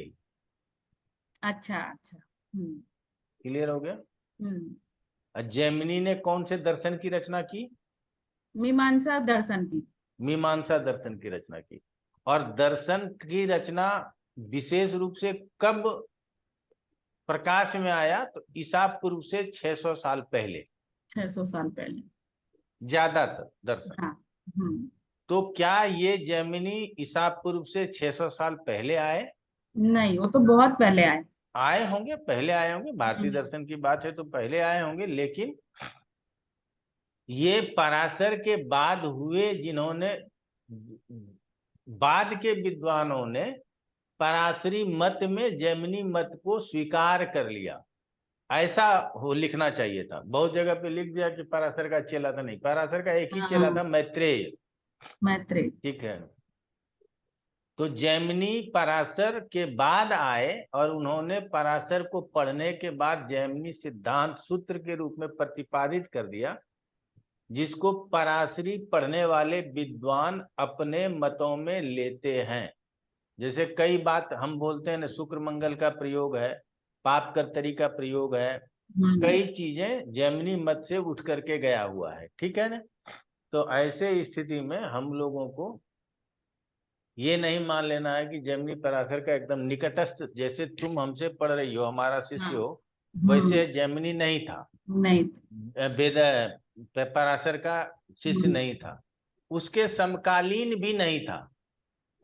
अच्छा अच्छा। हम्म। क्लियर हो गया। हम्म। और जेमिनी ने कौन से दर्शन की रचना की? मीमांसा दर्शन की। मीमांसा दर्शन की रचना की। और दर्शन की रचना विशेष रूप से कब प्रकाश में आया? तो ईसा पूर्व से 600 साल पहले, 600 साल पहले। ज्यादातर दर्शन। हाँ। हम्म। तो क्या ये जेमिनी ईसा पूर्व से 600 साल पहले आए? नहीं, वो तो बहुत पहले आए। आए होंगे, पहले आए होंगे, भारतीय हम्म। दर्शन की बात है तो पहले आए होंगे, लेकिन ये पराशर के बाद हुए, जिन्होंने बाद के विद्वानों ने पराशरी मत में जेमिनी मत को स्वीकार कर लिया। ऐसा हो लिखना चाहिए था। बहुत जगह पे लिख दिया कि पराशर का चेला था, नहीं, पराशर का एक ही चेला हाँ था, मैत्रेय। मैत्रेय। ठीक है। तो जैमिनी पराशर के बाद आए और उन्होंने पराशर को पढ़ने के बाद जैमिनी सिद्धांत सूत्र के रूप में प्रतिपादित कर दिया, जिसको पराशरी पढ़ने वाले विद्वान अपने मतों में लेते हैं। जैसे कई बात हम बोलते हैं ना, शुक्र मंगल का प्रयोग है, पाप कर्तरी का प्रयोग है, हम्म। कई चीजें जैमिनी मत से उठ करके गया हुआ है, ठीक है ना। तो ऐसे स्थिति में हम लोगों को ये नहीं मान लेना है कि जेमिनी पराशर का एकदम निकटस्थ, जैसे तुम हमसे पढ़ रही हो, हमारा शिष्य हाँ। हो, हम्म। वैसे जेमिनी नहीं था। नहीं। वेद पराशर का शिष्य हम्म। नहीं था। उसके समकालीन भी नहीं था।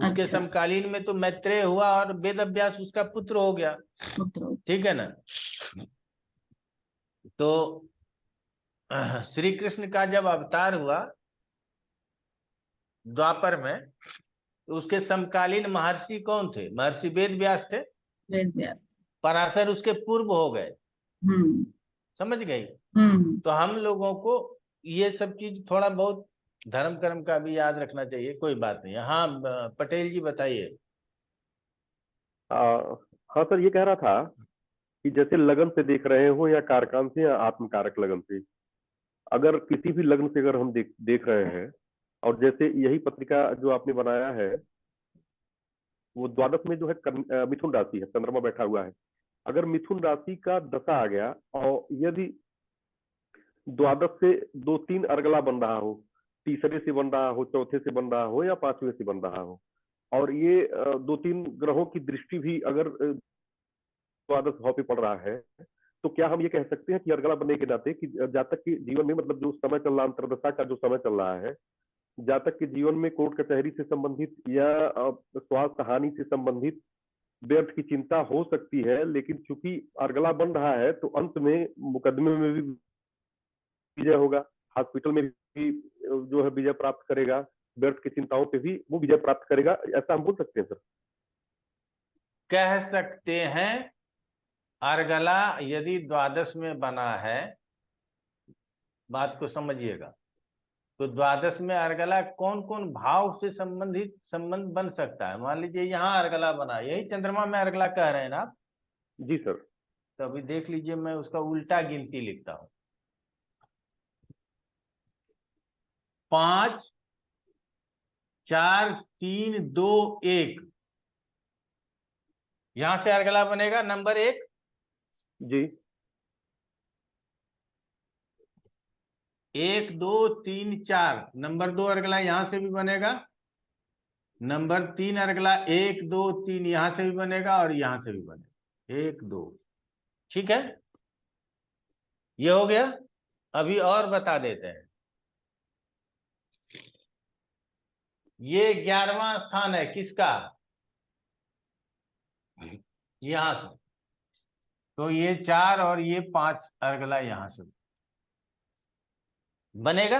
उसके अच्छा। समकालीन में तो मैत्रेय हुआ और वेद व्यास उसका पुत्र हो गया, पुत्र। ठीक है ना। तो श्री कृष्ण का जब अवतार हुआ द्वापर में, तो उसके समकालीन महर्षि कौन थे? महर्षि वेद व्यास थे। वेद व्यास। पराशर उसके पूर्व हो गए। हम्म। समझ गई। हम्म। तो हम लोगों को ये सब चीज थोड़ा बहुत धर्म कर्म का भी याद रखना चाहिए। कोई बात नहीं। हाँ पटेल जी बताइए। हाँ सर, ये कह रहा था कि जैसे लगन से देख रहे हो या कारकान से या आत्मकारक लगन से, अगर किसी भी लग्न से अगर हम देख रहे हैं, और जैसे यही पत्रिका जो आपने बनाया है वो द्वादश में जो है मिथुन राशि है, चंद्रमा बैठा हुआ है। अगर मिथुन राशि का दशा आ गया और यदि द्वादश से 2-3 अर्गला बन रहा हो, तीसरे से बन रहा हो, चौथे से बन रहा हो या पांचवें से बन रहा हो, और ये 2-3 ग्रहों की दृष्टि भी अगर द्वादश भाव पे पड़ रहा है, तो क्या हम ये कह सकते हैं कि अर्गला बनने के नाते कि जब तक कि जीवन में मतलब जो समय चल रहा, अंतर्दशा का जो समय चल रहा है, जहाँ तक कि जीवन में कोर्ट कचहरी से संबंधित या स्वास्थ्य हानि से संबंधित व्यर्थ की चिंता हो सकती है, लेकिन चूंकि अर्गला बन रहा है तो अंत में मुकदमे में भी विजय होगा, हॉस्पिटल में भी जो है विजय प्राप्त करेगा, व्यर्थ की चिंताओं पे भी वो विजय प्राप्त करेगा, ऐसा हम बोल सकते हैं सर? कह सकते हैं। अर्गला यदि द्वादश में बना है, बात को समझिएगा, तो द्वादश में अर्गला कौन कौन भाव से संबंधित संबंध बन सकता है। मान लीजिए यहाँ अर्गला बना, यही चंद्रमा में अर्गला कह रहे हैं ना आप? जी सर। तो अभी देख लीजिए, मैं उसका उल्टा गिनती लिखता हूं। 5 4 3 2 1, यहां से अर्गला बनेगा नंबर 1। जी 1 2 3 4, नंबर 2 अर्गला यहां से भी बनेगा। नंबर 3 अर्गला 1 2 3 यहां से भी बनेगा और यहां से भी बनेगा 1 2। ठीक है, ये हो गया। अभी और बता देते हैं, ये 11वां स्थान है किसका? यहां से, तो ये 4 और ये 5 अर्गला यहां से बनेगा।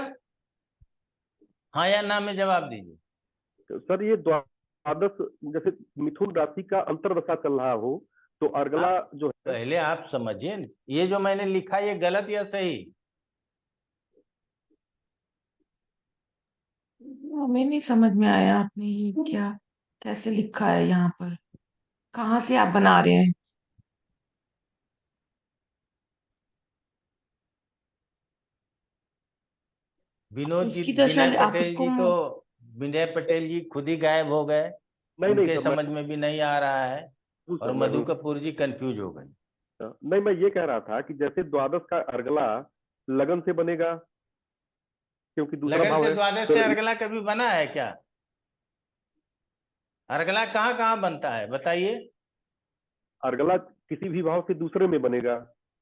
हाँ या ना में जवाब दीजिए। तो सर, ये द्वादश जैसे मिथुन राशि का अंतर्दशा चल रहा हो तो अर्गला आप जो है, पहले आप समझिए, ये जो मैंने लिखा ये गलत या सही? हमें नहीं समझ में आया आपने ये क्या कैसे लिखा है यहाँ पर, कहाँ से आप बना रहे हैं? विनोद जी, इसकी दशा विनय आप पटेल उसको जी तो, विनय पटेल जी खुद ही गायब हो गए, नहीं उनके सर, समझ में भी नहीं आ रहा है, हूँ और सर, मैं मधु हूँ। कपूर जी कंफ्यूज हो गए। नहीं, मैं ये कह रहा था कि जैसे द्वादश का अर्गला लगन से बनेगा, क्योंकि दूसरा लगन भाव से है द्वादश तो से अर्गला कभी बना है क्या? अर्गला कहाँ कहाँ बनता है बताइए? अर्गला किसी भी भाव से दूसरे में बनेगा,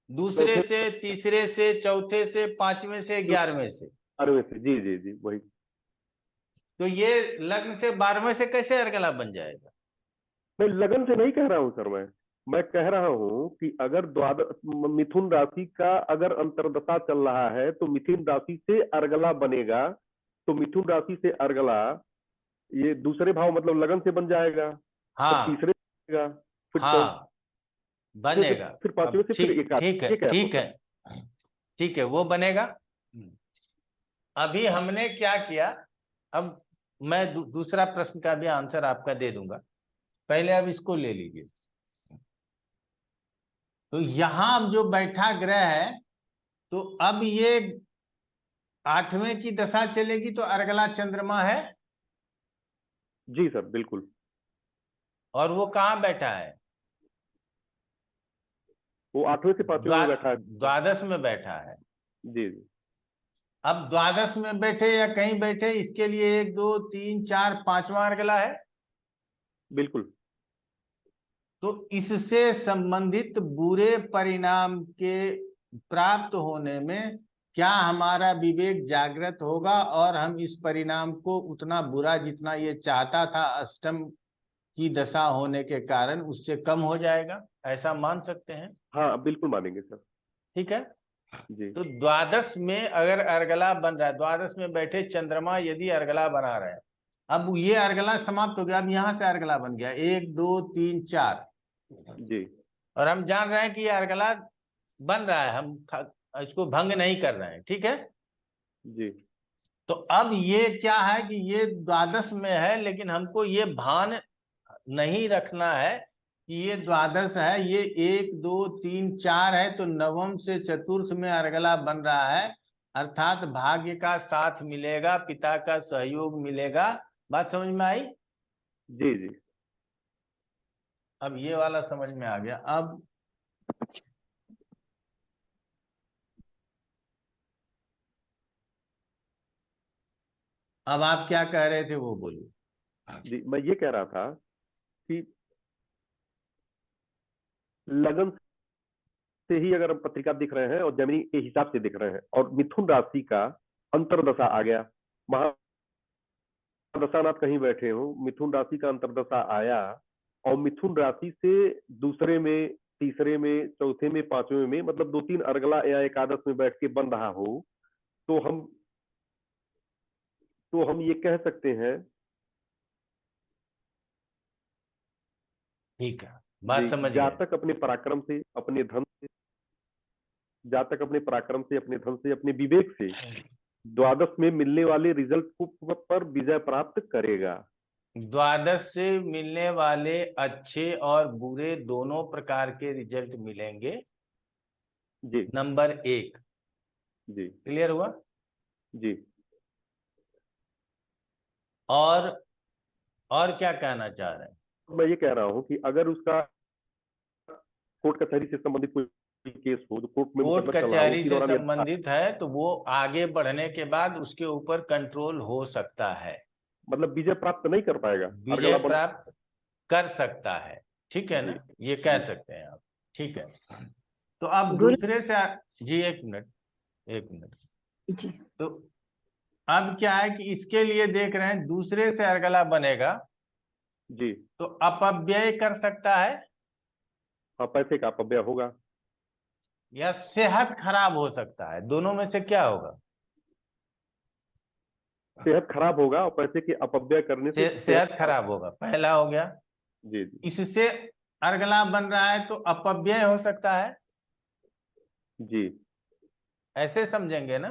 दूसरे चौथे से, तीसरे से, चौथे से, पांचवें से, 11वें से। 12वें से। जी जी जी, वही। तो ये लग्न से 12वें से कैसे अर्गला बन जाएगा? मैं लगन से नहीं कह रहा हूं सर, मैं कह रहा हूं कि अगर द्वादश मिथुन राशि का अगर अंतर्दशा चल रहा है तो मिथुन राशि से अर्गला बनेगा, तो मिथुन राशि से अर्गला ये दूसरे भाव मतलब लगन से बन जाएगा, तब हाँ तीसरे बनेगा, फिर हाँ, चौथे से, बनेगा। फिर पांचवें अब से, फिर ठीक एकादश। ठीक है, ये कह रहा हूं ठीक है, सर। ठीक है, वो बनेगा। अभी हमने क्या किया, अब मैं दूसरा प्रश्न का भी आंसर आपका दे दूंगा, पहले अब इसको ले लीजिए। तो यहां अब जो बैठा ग्रह है, तो अब ये 8वें की दशा चलेगी तो अर्गला चंद्रमा है, जी सर, बिल्कुल। और वो कहाँ बैठा है? वो 8वें से 5वें में बैठा है। द्वादश में बैठा है। जी जी। अब द्वादश में बैठे या कहीं बैठे, इसके लिए 1 2 3 4 5वां अर्गला है। बिल्कुल। तो इससे संबंधित बुरे परिणाम के प्राप्त होने में क्या हमारा विवेक जागृत होगा, और हम इस परिणाम को उतना बुरा जितना ये चाहता था अष्टम की दशा होने के कारण, उससे कम हो जाएगा, ऐसा मान सकते हैं? हाँ, बिल्कुल मानेंगे सर। ठीक है। जी तो द्वादश में अगर अर्गला बन रहा है, द्वादश में बैठे चंद्रमा यदि अर्गला बना रहे हैं, अब ये अर्गला समाप्त हो गया, अब यहां से अर्गला बन गया 1 2 3 4, जी और हम जान रहे हैं कि ये अर्गला बन रहा है, हम इसको भंग नहीं कर रहे हैं। ठीक है। जी तो अब ये क्या है कि ये द्वादश में है, लेकिन हमको ये भान नहीं रखना है कि ये द्वादश है, ये 1 2 3 4 है, तो नवम से चतुर्थ में अर्गला बन रहा है, अर्थात भाग्य का साथ मिलेगा, पिता का सहयोग मिलेगा। बात समझ में आई? जी जी। अब ये वाला समझ में आ गया। अब आप क्या कह रहे थे वो बोलिए। जी, मैं ये कह रहा था कि लगन से ही अगर हम पत्रिका दिख रहे हैं और जमीनी के हिसाब से दिख रहे हैं, और मिथुन राशि का अंतरदशा आ गया, महादशानाथ कहीं बैठे हो, मिथुन राशि का अंतरदशा आया और मिथुन राशि से दूसरे में, तीसरे में, चौथे में, पांचवें में, मतलब 2-3 अर्गला या एकादश में बैठ के बन रहा हो, तो हम ये कह सकते हैं। ठीक है, बात जी, समझ गए। जातक अपने पराक्रम से, अपने धन से, जातक अपने पराक्रम से, अपने धन से, अपने विवेक से द्वादश में मिलने वाले रिजल्ट पर विजय प्राप्त करेगा। द्वादश से मिलने वाले अच्छे और बुरे दोनों प्रकार के रिजल्ट मिलेंगे। जी नंबर 1, जी क्लियर हुआ? जी। और क्या कहना चाह रहे हैं? मैं ये कह रहा हूं कि अगर उसका कोर्ट कचहरी से संबंधित कोई केस हो, जो कोर्ट में कोर्ट मुकदमा चल रहा हो, कचहरी उसके से दौरान संबंधित है तो वो आगे बढ़ने के बाद उसके ऊपर कंट्रोल हो सकता है, मतलब विजय प्राप्त नहीं कर पाएगा, विजय अर्गला बन। प्राप्त कर सकता है। ठीक है ना, जी ये कह जी सकते हैं आप। ठीक है, तो अब गुरु दूसरे से जी, एक मिनट। जी तो अब क्या है कि इसके लिए देख रहे हैं दूसरे से अर्गला बनेगा जी। तो अपव्यय कर सकता है हाँ, पैसे का अपव्यय होगा। या सेहत खराब हो सकता है, दोनों में से क्या होगा? सेहत खराब होगा और पैसे के अपव्यय करने से सेहत खराब होगा, पहला हो गया। जी जी इससे अर्गला बन रहा है तो अपव्यय हो सकता है, जी ऐसे समझेंगे ना।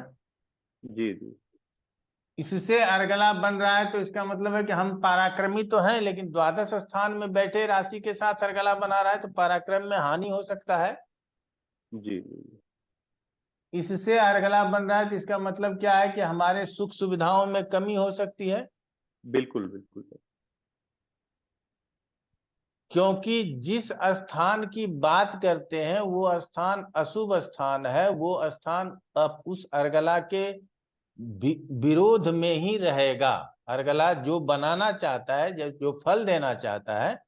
जी जी इससे अर्गला बन रहा है तो इसका मतलब है कि हम पराक्रमी तो हैं, लेकिन द्वादश स्थान में बैठे राशि के साथ अर्गला बना रहा है तो पराक्रम में हानि हो सकता है। जी जी। इससे अर्गला बन रहा है तो इसका मतलब क्या है कि हमारे सुख सुविधाओं में कमी हो सकती है, बिल्कुल बिल्कुल। क्योंकि जिस स्थान की बात करते हैं वो स्थान अशुभ स्थान है, वो स्थान अब उस अर्गला के विरोध में ही रहेगा। अर्गला जो बनाना चाहता है, जो फल देना चाहता है,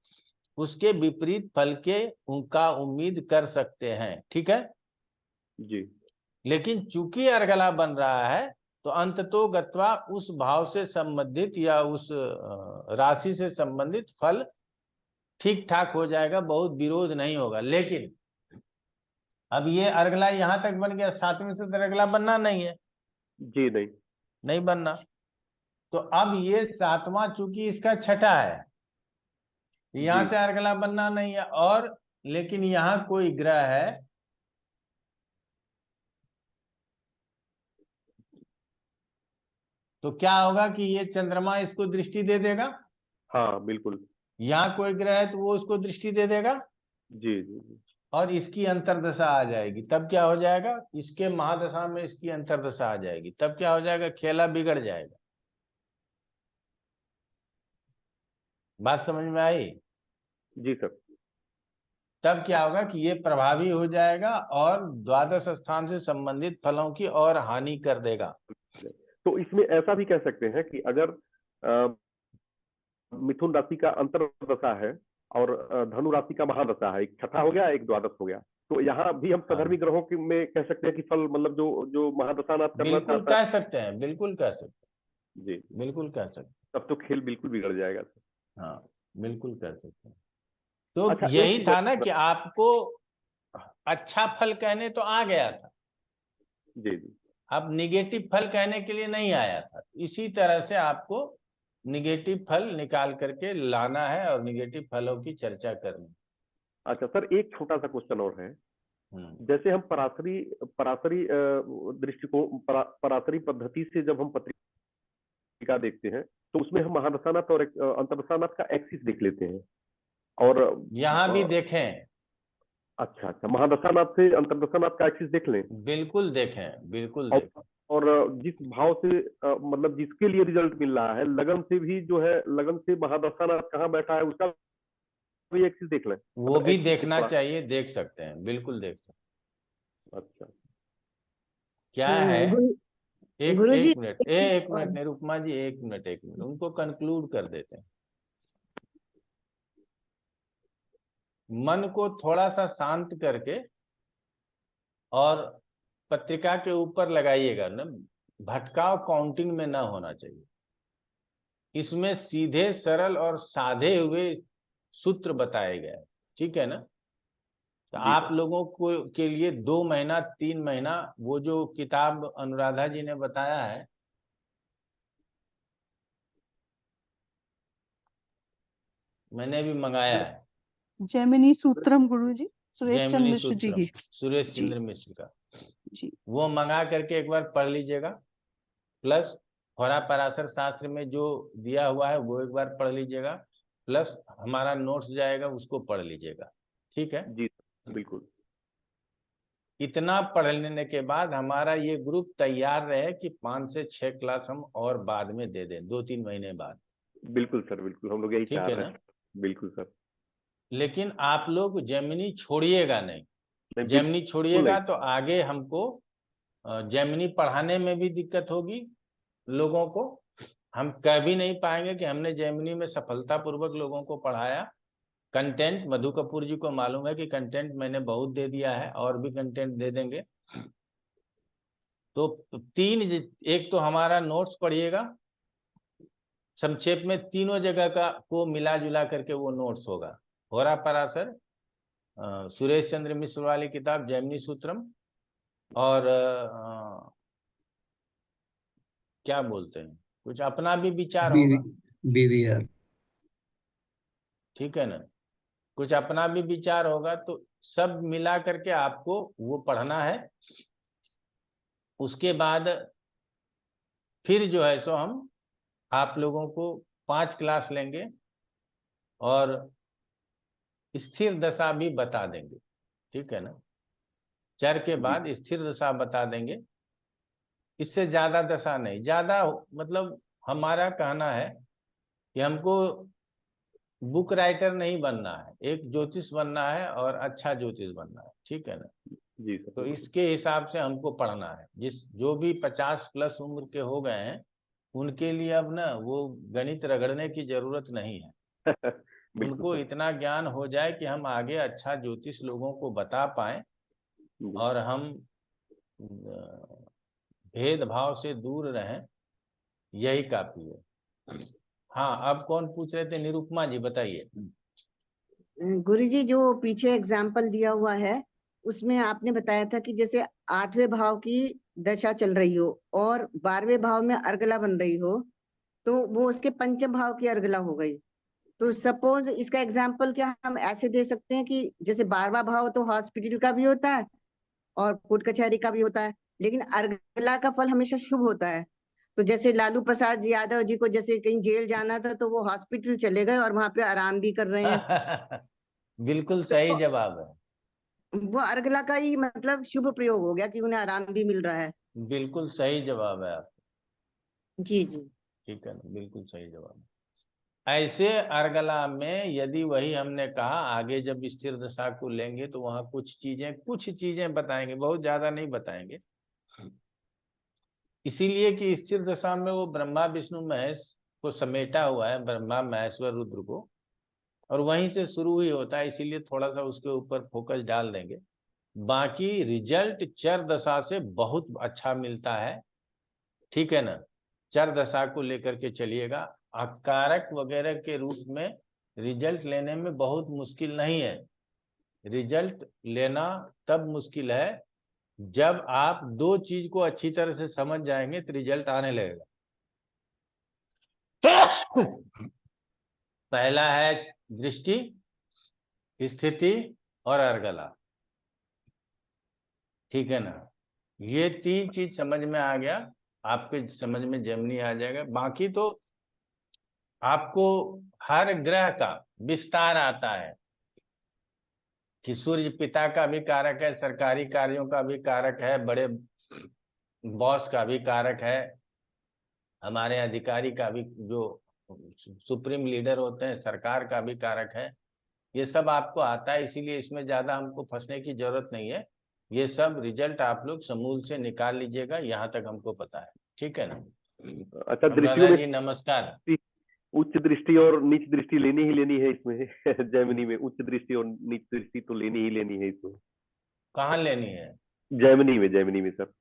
उसके विपरीत फल के उनका उम्मीद कर सकते हैं। ठीक है, जी लेकिन चूंकि अर्गला बन रहा है तो अंततो गत्वा उस भाव से संबंधित या उस राशि से संबंधित फल ठीक ठाक हो जाएगा, बहुत विरोध नहीं होगा। लेकिन अब ये अर्गला यहां तक बन गया, 7वें से तो अर्गला बनना नहीं है, जी। नहीं नहीं बनना। तो अब ये 7वां चूंकि इसका छठा है, यहां जी से अर्गला बनना नहीं है, और लेकिन यहाँ कोई ग्रह है तो क्या होगा कि ये चंद्रमा इसको दृष्टि दे देगा। हाँ बिल्कुल। यहाँ कोई ग्रह है तो वो उसको दृष्टि दे देगा जी जी जी और इसकी अंतर्दशा आ जाएगी। तब क्या हो जाएगा, इसके महादशा में इसकी अंतर्दशा आ जाएगी, तब क्या हो जाएगा, खेला बिगड़ जाएगा। बात समझ में आई? जी सर। तब क्या होगा कि ये प्रभावी हो जाएगा और द्वादश स्थान से संबंधित फलों की और हानि कर देगा। तो इसमें ऐसा भी कह सकते हैं कि अगर मिथुन राशि का अंतर्दशा है और धनु राशि का महादशा है, एक छठा हो गया, एक द्वादश हो गया, तो यहाँ भी हम सधर्मी ग्रहों के में कह सकते हैं कि फल, मतलब जो जो महादशा नाथ करना बिल्कुल चाहता है। कह सकते हैं, बिल्कुल कह सकते जी हैं, बिल्कुल कह सकते हैं। तब तो खेल बिल्कुल बिगड़ जाएगा सर। हाँ, बिल्कुल कह सकते हैं। तो अच्छा, यही एक था ना कि आपको अच्छा फल कहने तो आ गया था, जी जी अब निगेटिव फल कहने के लिए नहीं आया था। इसी तरह से आपको निगेटिव फल निकाल करके लाना है और निगेटिव फलों की चर्चा करनी। अच्छा सर, एक छोटा सा क्वेश्चन और है। हम्म। जैसे हम पराशरी पराशरी दृष्टिकोण, पराशरी पद्धति से जब हम पत्रिका देखते हैं तो उसमें हम महादशानाथ और अंतर्दशानाथ का एक्सिस देख लेते हैं। और यहाँ भी देखें, अच्छा अच्छा, महादशानाथ से अंतर्दशानाथ का एक्सिस देख लें। बिल्कुल देखें, बिल्कुल और देखें। और जिस भाव से मतलब जिसके लिए रिजल्ट मिल रहा है, लगन से भी जो है, लगन से महादशानाथ कहाँ बैठा है उसका भी एक्सिस देख लें। वो मतलब भी एक्सिस देखना कितना। चाहिए, देख सकते हैं, बिल्कुल देख सकते हैं। अच्छा क्या है, गुरु जी एक मिनट, एक और मिनट निरुपमा जी, एक मिनट, एक मिनट, उनको कंक्लूड कर देते हैं। मन को थोड़ा सा शांत करके और पत्रिका के ऊपर लगाइएगा ना, भटकाव काउंटिंग में ना होना चाहिए। इसमें सीधे सरल और साधे हुए सूत्र बताए गए हैं, ठीक है ना। तो जी आप सर। लोगों को के लिए 2 महीना 3 महीना वो जो किताब अनुराधा जी ने बताया है, मैंने भी मंगाया है, जैमिनी सूत्रम गुरुजी, सुरेश चंद्र जैमिनी मिश्र जी सूत्रम, की। सुरेश जी चंद्र मिश्र का, जी वो मंगा करके एक बार पढ़ लीजिएगा। प्लस होरा पराशर शास्त्र में जो दिया हुआ है वो एक बार पढ़ लीजिएगा। प्लस हमारा नोट्स जाएगा, उसको पढ़ लीजिएगा, ठीक है। जी बिल्कुल। इतना पढ़ लेने के बाद हमारा ये ग्रुप तैयार रहे कि 5 से 6 क्लास हम और बाद में दे दें, 2-3 महीने बाद, बिल्कुल सर, बिल्कुल हम लोग यही ठीक चाह है रहे ना। हैं। बिल्कुल सर। लेकिन आप लोग जेमिनी छोड़िएगा नहीं। नहीं, जेमिनी बिल्कुल छोड़िएगा नहीं। तो आगे हमको जेमिनी पढ़ाने में भी दिक्कत होगी लोगों को। हम कह भी नहीं पाएंगे कि हमने जेमिनी में सफलतापूर्वक लोगों को पढ़ाया। कंटेंट मधु कपूर जी को मालूम है कि कंटेंट मैंने बहुत दे दिया है, और भी कंटेंट दे देंगे। तो एक तो हमारा नोट्स पढ़िएगा, संक्षेप में तीनों जगह का को मिला जुला करके वो नोट्स होगा। होरा पराशर, सुरेश चंद्र मिश्र वाली किताब जैमिनी सूत्रम, और क्या बोलते हैं, कुछ अपना भी विचार होगा, बीवीआर। ठीक है ना। कुछ अपना भी विचार होगा, तो सब मिला करके आपको वो पढ़ना है। उसके बाद फिर जो है सो हम आप लोगों को 5 क्लास लेंगे और स्थिर दशा भी बता देंगे, ठीक है ना। चर के बाद स्थिर दशा बता देंगे। इससे ज्यादा दशा नहीं, ज्यादा मतलब हमारा कहना है कि हमको बुक राइटर नहीं बनना है, एक ज्योतिष बनना है और अच्छा ज्योतिष बनना है, ठीक है ना। जी सर। तो इसके हिसाब से हमको पढ़ना है। जो भी 50 प्लस उम्र के हो गए हैं, उनके लिए अब ना वो गणित रगड़ने की जरूरत नहीं है। बिल्कुल उनको सर। इतना ज्ञान हो जाए कि हम आगे अच्छा ज्योतिष लोगों को बता पाए, जी। और हम भेदभाव से दूर रहें, यही काफी है। हाँ, अब कौन पूछ रहे थे? निरुपमा जी बताइए। गुरुजी, जो पीछे एग्जाम्पल दिया हुआ है उसमें आपने बताया था कि जैसे 8वें भाव की दशा चल रही हो और 12वें भाव में अर्गला बन रही हो, तो वो उसके पंचम भाव की अर्गला हो गई। तो सपोज इसका एग्जाम्पल क्या हम ऐसे दे सकते हैं कि जैसे 12वां भाव तो हॉस्पिटल का भी होता है और कोर्ट कचहरी का भी होता है, लेकिन अर्गला का फल हमेशा शुभ होता है। तो जैसे लालू प्रसाद यादव जी को जैसे कहीं जेल जाना था तो वो हॉस्पिटल चले गए और वहां पे आराम भी कर रहे हैं, बिल्कुल सही तो जवाब है। वो अर्गला का ही मतलब शुभ प्रयोग हो गया कि उन्हें आराम भी मिल रहा है। बिल्कुल सही जवाब है आप, जी जी। ठीक है ना, बिल्कुल सही जवाब है। ऐसे अर्गला में यदि वही हमने कहा, आगे जब स्थिर दशा को लेंगे तो वहां कुछ चीजें बताएंगे, बहुत ज्यादा नहीं बताएंगे। इसीलिए कि स्थिर दशा में वो ब्रह्मा विष्णु महेश को समेटा हुआ है, ब्रह्मा महेश्वर रुद्र को, और वहीं से शुरू ही होता है, इसीलिए थोड़ा सा उसके ऊपर फोकस डाल देंगे। बाकी रिजल्ट चर दशा से बहुत अच्छा मिलता है, ठीक है ना। चर दशा को लेकर के चलिएगा। अकारक वगैरह के रूप में रिजल्ट लेने में बहुत मुश्किल नहीं है। रिजल्ट लेना तब मुश्किल है जब आप 2 चीज को अच्छी तरह से समझ जाएंगे तो रिजल्ट आने लगेगा। पहला है दृष्टि, स्थिति और अर्गला, ठीक है ना। ये 3 चीज समझ में आ गया, आपके समझ में जेमिनी आ जाएगा। बाकी तो आपको हर ग्रह का विस्तार आता है कि सूर्य पिता का भी कारक है, सरकारी कार्यों का भी कारक है, बड़े बॉस का भी कारक है, हमारे अधिकारी का भी, जो सुप्रीम लीडर होते हैं, सरकार का भी कारक है। ये सब आपको आता है, इसीलिए इसमें ज्यादा हमको फंसने की जरूरत नहीं है। ये सब रिजल्ट आप लोग समूल से निकाल लीजिएगा, यहाँ तक हमको पता है, ठीक है ना। अच्छा, दृश्यों अनुराधा में जी नमस्कार। उच्च दृष्टि और नीच दृष्टि लेनी ही लेनी है इसमें जैमिनी में उच्च दृष्टि और नीच दृष्टि तो लेनी ही लेनी है इसमें। कहाँ लेनी है? जैमिनी में सर।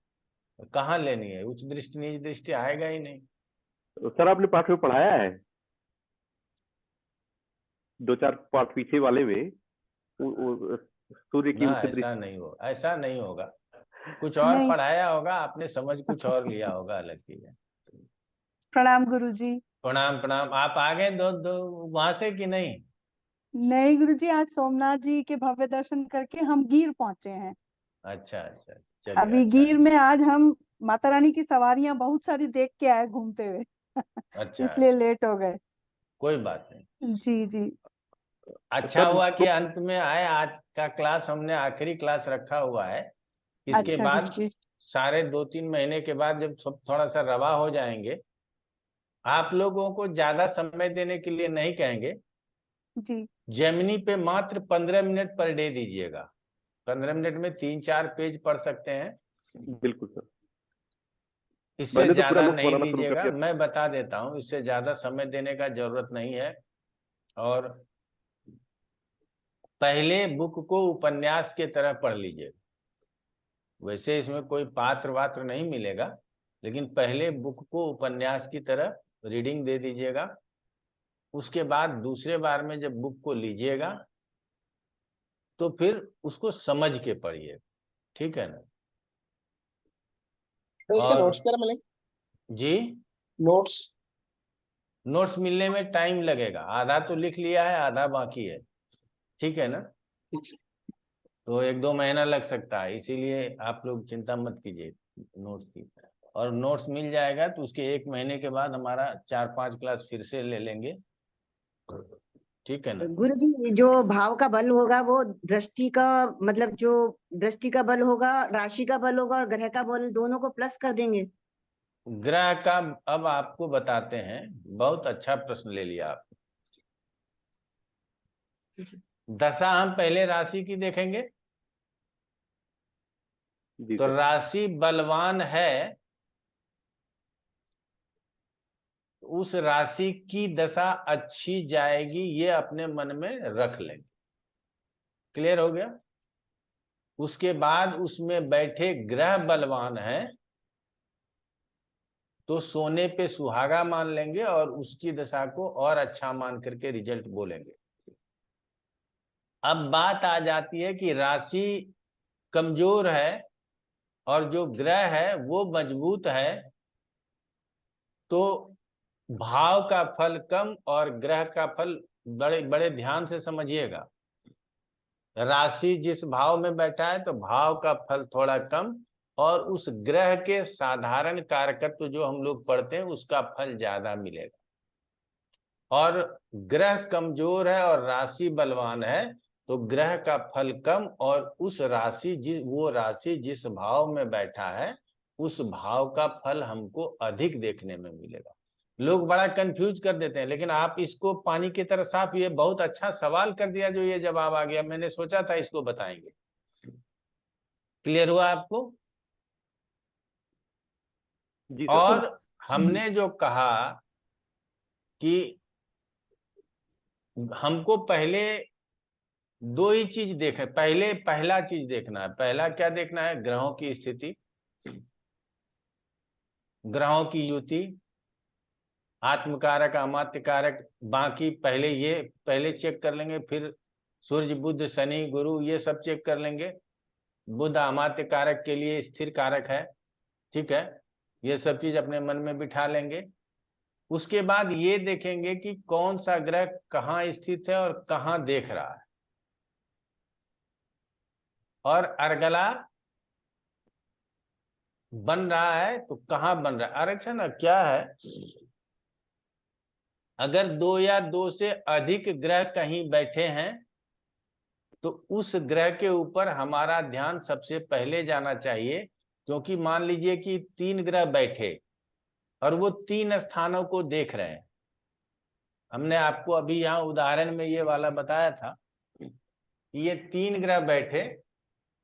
कहाँ लेनी है? उच्च दृष्टि नीच दृष्टि आएगा ही नहीं। सर आपने पाठ में पढ़ाया है, 2-4 पाठ पीछे वाले में सूर्य की ना, उच्च ऐसा दृष्टि। नहीं हो, ऐसा नहीं होगा। कुछ और नहीं। पढ़ाया होगा आपने, समझ कुछ और लिया होगा, अलग चीज है। प्रणाम गुरुजी। प्रणाम प्रणाम। आप आ गए दो दो वहां से कि नहीं? नहीं गुरुजी, आज सोमनाथ जी के भव्य दर्शन करके हम गिर पहुंचे हैं। अच्छा अच्छा, चलिए अभी अच्छा गिर में आज हम माता रानी की सवारियां बहुत सारी देख के आए घूमते हुए अच्छा। इसलिए लेट हो गए। कोई बात नहीं। जी जी। अच्छा सर हुआ कि अंत में आए। आज का क्लास हमने आखिरी क्लास रखा हुआ है। इसके अच्छा बाद गुरुजी। सारे 2-3 महीने के बाद जब थोड़ा सा रवा हो जाएंगे, आप लोगों को ज्यादा समय देने के लिए नहीं कहेंगे। जी जेमिनी पे मात्र 15 मिनट पर डे दीजिएगा। 15 मिनट में 3-4 पेज पढ़ सकते हैं। बिल्कुल सर, इससे मैंने तो पूरा ज्यादा नोट्स नहीं बनाना शुरू कर दीजिएगा। दिया। मैं बता देता हूँ, इससे ज्यादा समय देने का जरूरत नहीं है। और पहले बुक को उपन्यास के तरह पढ़ लीजिए। वैसे इसमें कोई पात्र वात्र नहीं मिलेगा, लेकिन पहले बुक को उपन्यास की तरह रीडिंग दे दीजिएगा। उसके बाद दूसरे बार में जब बुक को लीजिएगा तो फिर उसको समझ के पढ़िए, ठीक है ना? तो इसके और नोट्स क्या मिलेंगे? जी, नोट्स। नोट्स मिलने में टाइम लगेगा। आधा तो लिख लिया है, आधा बाकी है, ठीक है ना? तो 1-2 महीना लग सकता है, इसीलिए आप लोग चिंता मत कीजिए नोट्स की। और नोट्स मिल जाएगा तो उसके 1 महीने के बाद हमारा 4-5 क्लास फिर से ले लेंगे, ठीक है ना? गुरु जी, जो भाव का बल होगा वो दृष्टि का, मतलब जो दृष्टि का बल होगा, राशि का बल होगा और ग्रह का बल, दोनों को प्लस कर देंगे। ग्रह का अब आपको बताते हैं। बहुत अच्छा प्रश्न ले लिया आप। दशा हम पहले राशि की देखेंगे। जी तो सर। राशि बलवान है, उस राशि की दशा अच्छी जाएगी, ये अपने मन में रख लेंगे। क्लियर हो गया? उसके बाद उसमें बैठे ग्रह बलवान है तो सोने पे सुहागा मान लेंगे और उसकी दशा को और अच्छा मान करके रिजल्ट बोलेंगे। अब बात आ जाती है कि राशि कमजोर है और जो ग्रह है वो मजबूत है, तो भाव का फल कम और ग्रह का फल बड़े बड़े ध्यान से समझिएगा। राशि जिस भाव में बैठा है तो भाव का फल थोड़ा कम, और उस ग्रह के साधारण कारकत्व जो हम लोग पढ़ते हैं उसका फल ज्यादा मिलेगा। और ग्रह कमजोर है और राशि बलवान है तो ग्रह का फल कम, और उस राशि जिस भाव में बैठा है उस भाव का फल हमको अधिक देखने में मिलेगा। लोग बड़ा कंफ्यूज कर देते हैं, लेकिन आप इसको पानी की तरह साफ। ये बहुत अच्छा सवाल कर दिया जो ये जवाब आ गया, मैंने सोचा था इसको बताएंगे। क्लियर हुआ आपको? जी और सर। हमने जो कहा कि हमको पहले दो ही चीज देखे, पहला चीज देखना है। पहला क्या देखना है? ग्रहों की स्थिति, ग्रहों की युति, आत्मकारक अमात्य कारक। बाकी पहले चेक कर लेंगे, फिर सूर्य बुध शनि गुरु ये सब चेक कर लेंगे। बुध अमात्य कारक के लिए स्थिर कारक है, ठीक है? ये सब चीज अपने मन में बिठा लेंगे। उसके बाद ये देखेंगे कि कौन सा ग्रह कहाँ स्थित है और कहाँ देख रहा है, और अरगला बन रहा है तो कहाँ बन रहा है। आरक्षण क्या है, अगर 2 या 2 से अधिक ग्रह कहीं बैठे हैं तो उस ग्रह के ऊपर हमारा ध्यान सबसे पहले जाना चाहिए। क्योंकि मान लीजिए कि 3 ग्रह बैठे और वो 3 स्थानों को देख रहे हैं। हमने आपको अभी यहाँ उदाहरण में ये वाला बताया था कि ये 3 ग्रह बैठे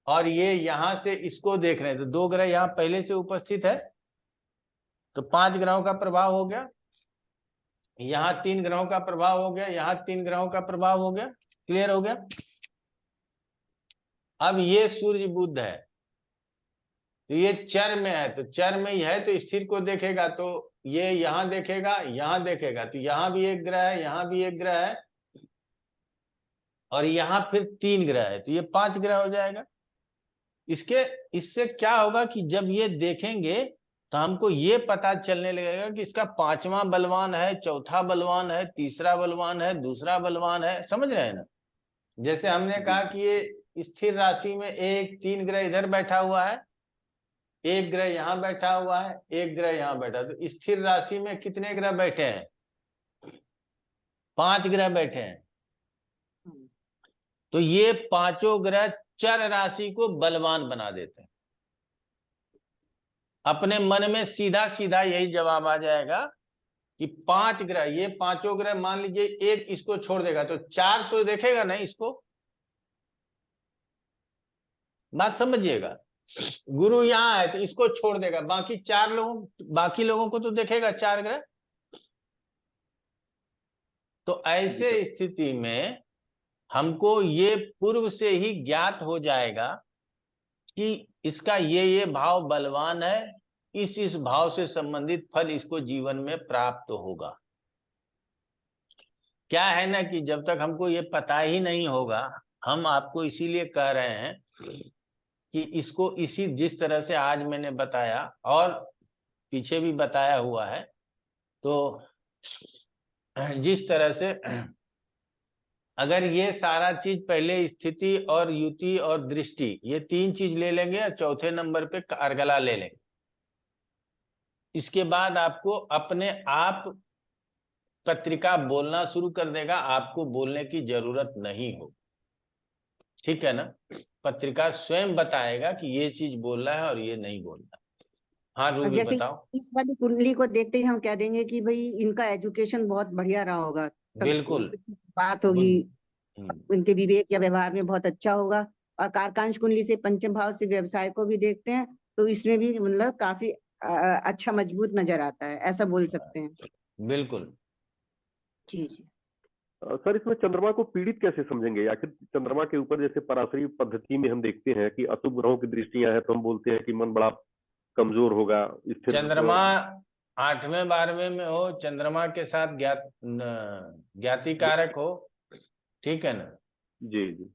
और ये यहां से इसको देख रहे हैं, तो 2 ग्रह यहाँ पहले से उपस्थित है, तो 5 ग्रहों का प्रभाव हो गया। यहाँ 3 ग्रहों का प्रभाव हो गया, यहाँ 3 ग्रहों का प्रभाव हो गया। क्लियर हो गया। अब ये सूर्य बुध है, तो ये चर में है, तो चर में ही है तो स्थिर को देखेगा, तो ये यहाँ देखेगा, यहाँ देखेगा, तो यहाँ भी एक ग्रह है, यहाँ भी एक ग्रह है, और यहाँ फिर 3 ग्रह है, तो ये 5 ग्रह हो जाएगा। इससे क्या होगा कि जब ये देखेंगे तो हमको ये पता चलने लगेगा कि इसका 5वां बलवान है, चौथा बलवान है, तीसरा बलवान है, दूसरा बलवान है। समझ रहे हैं ना। जैसे हमने कहा कि ये स्थिर राशि में 3 ग्रह इधर बैठा हुआ है, एक ग्रह यहाँ बैठा हुआ है, एक ग्रह यहाँ बैठा, तो स्थिर राशि में कितने ग्रह बैठे हैं? 5 ग्रह बैठे हैं। तो ये 5 ग्रह चर राशि को बलवान बना देते हैं। अपने मन में सीधा सीधा यही जवाब आ जाएगा कि 5 ग्रह, ये 5 ग्रह मान लीजिए एक इसको छोड़ देगा तो 4 तो देखेगा नहीं इसको। बात समझिएगा। गुरु यहाँ है तो इसको छोड़ देगा, बाकी लोगों को तो देखेगा 4 ग्रह। तो ऐसे स्थिति में हमको ये पूर्व से ही ज्ञात हो जाएगा कि इसका ये भाव बलवान है, इस भाव से संबंधित फल इसको जीवन में प्राप्त होगा। क्या है ना कि जब तक हमको ये पता ही नहीं होगा, हम आपको इसीलिए कह रहे हैं कि इसको जिस तरह से आज मैंने बताया और पीछे भी बताया हुआ है, तो जिस तरह से अगर ये सारा चीज पहले स्थिति और युति और दृष्टि, ये 3 चीज ले लेंगे और चौथे नंबर पे अर्गला ले लेंगे, इसके बाद आपको अपने आप पत्रिका बोलना शुरू कर देगा, आपको बोलने की जरूरत नहीं हो। ठीक है ना। पत्रिका स्वयं बताएगा कि ये चीज बोलना है और ये नहीं बोलना। हाँ रूबी जैसे बताओ। इस वाली कुंडली को देखते ही हम कह देंगे कि भाई इनका एजुकेशन बहुत बढ़िया रहा होगा, बिल्कुल। कुछ बात होगी, हम्म। उनके विवेक या व्यवहार में बहुत अच्छा होगा। और कारकांश कुंडली से पंचम भाव से व्यवसाय को भी देखते हैं, तो इसमें भी मतलब काफी अच्छा मजबूत नजर आता है, ऐसा बोल सकते हैं। बिल्कुल। जी जी। सर, इसमें चंद्रमा को पीड़ित कैसे समझेंगे? आखिर चंद्रमा के ऊपर जैसे पराशरी पद्धति में हम देखते हैं कि अशुभ ग्रहों की दृष्टियां हैं, तो हम बोलते हैं कि मन बड़ा कमजोर होगा। चंद्रमा 8वें 12वें में हो, चंद्रमा के साथ ज्ञाति कारक हो, ठीक है ना। जी जी।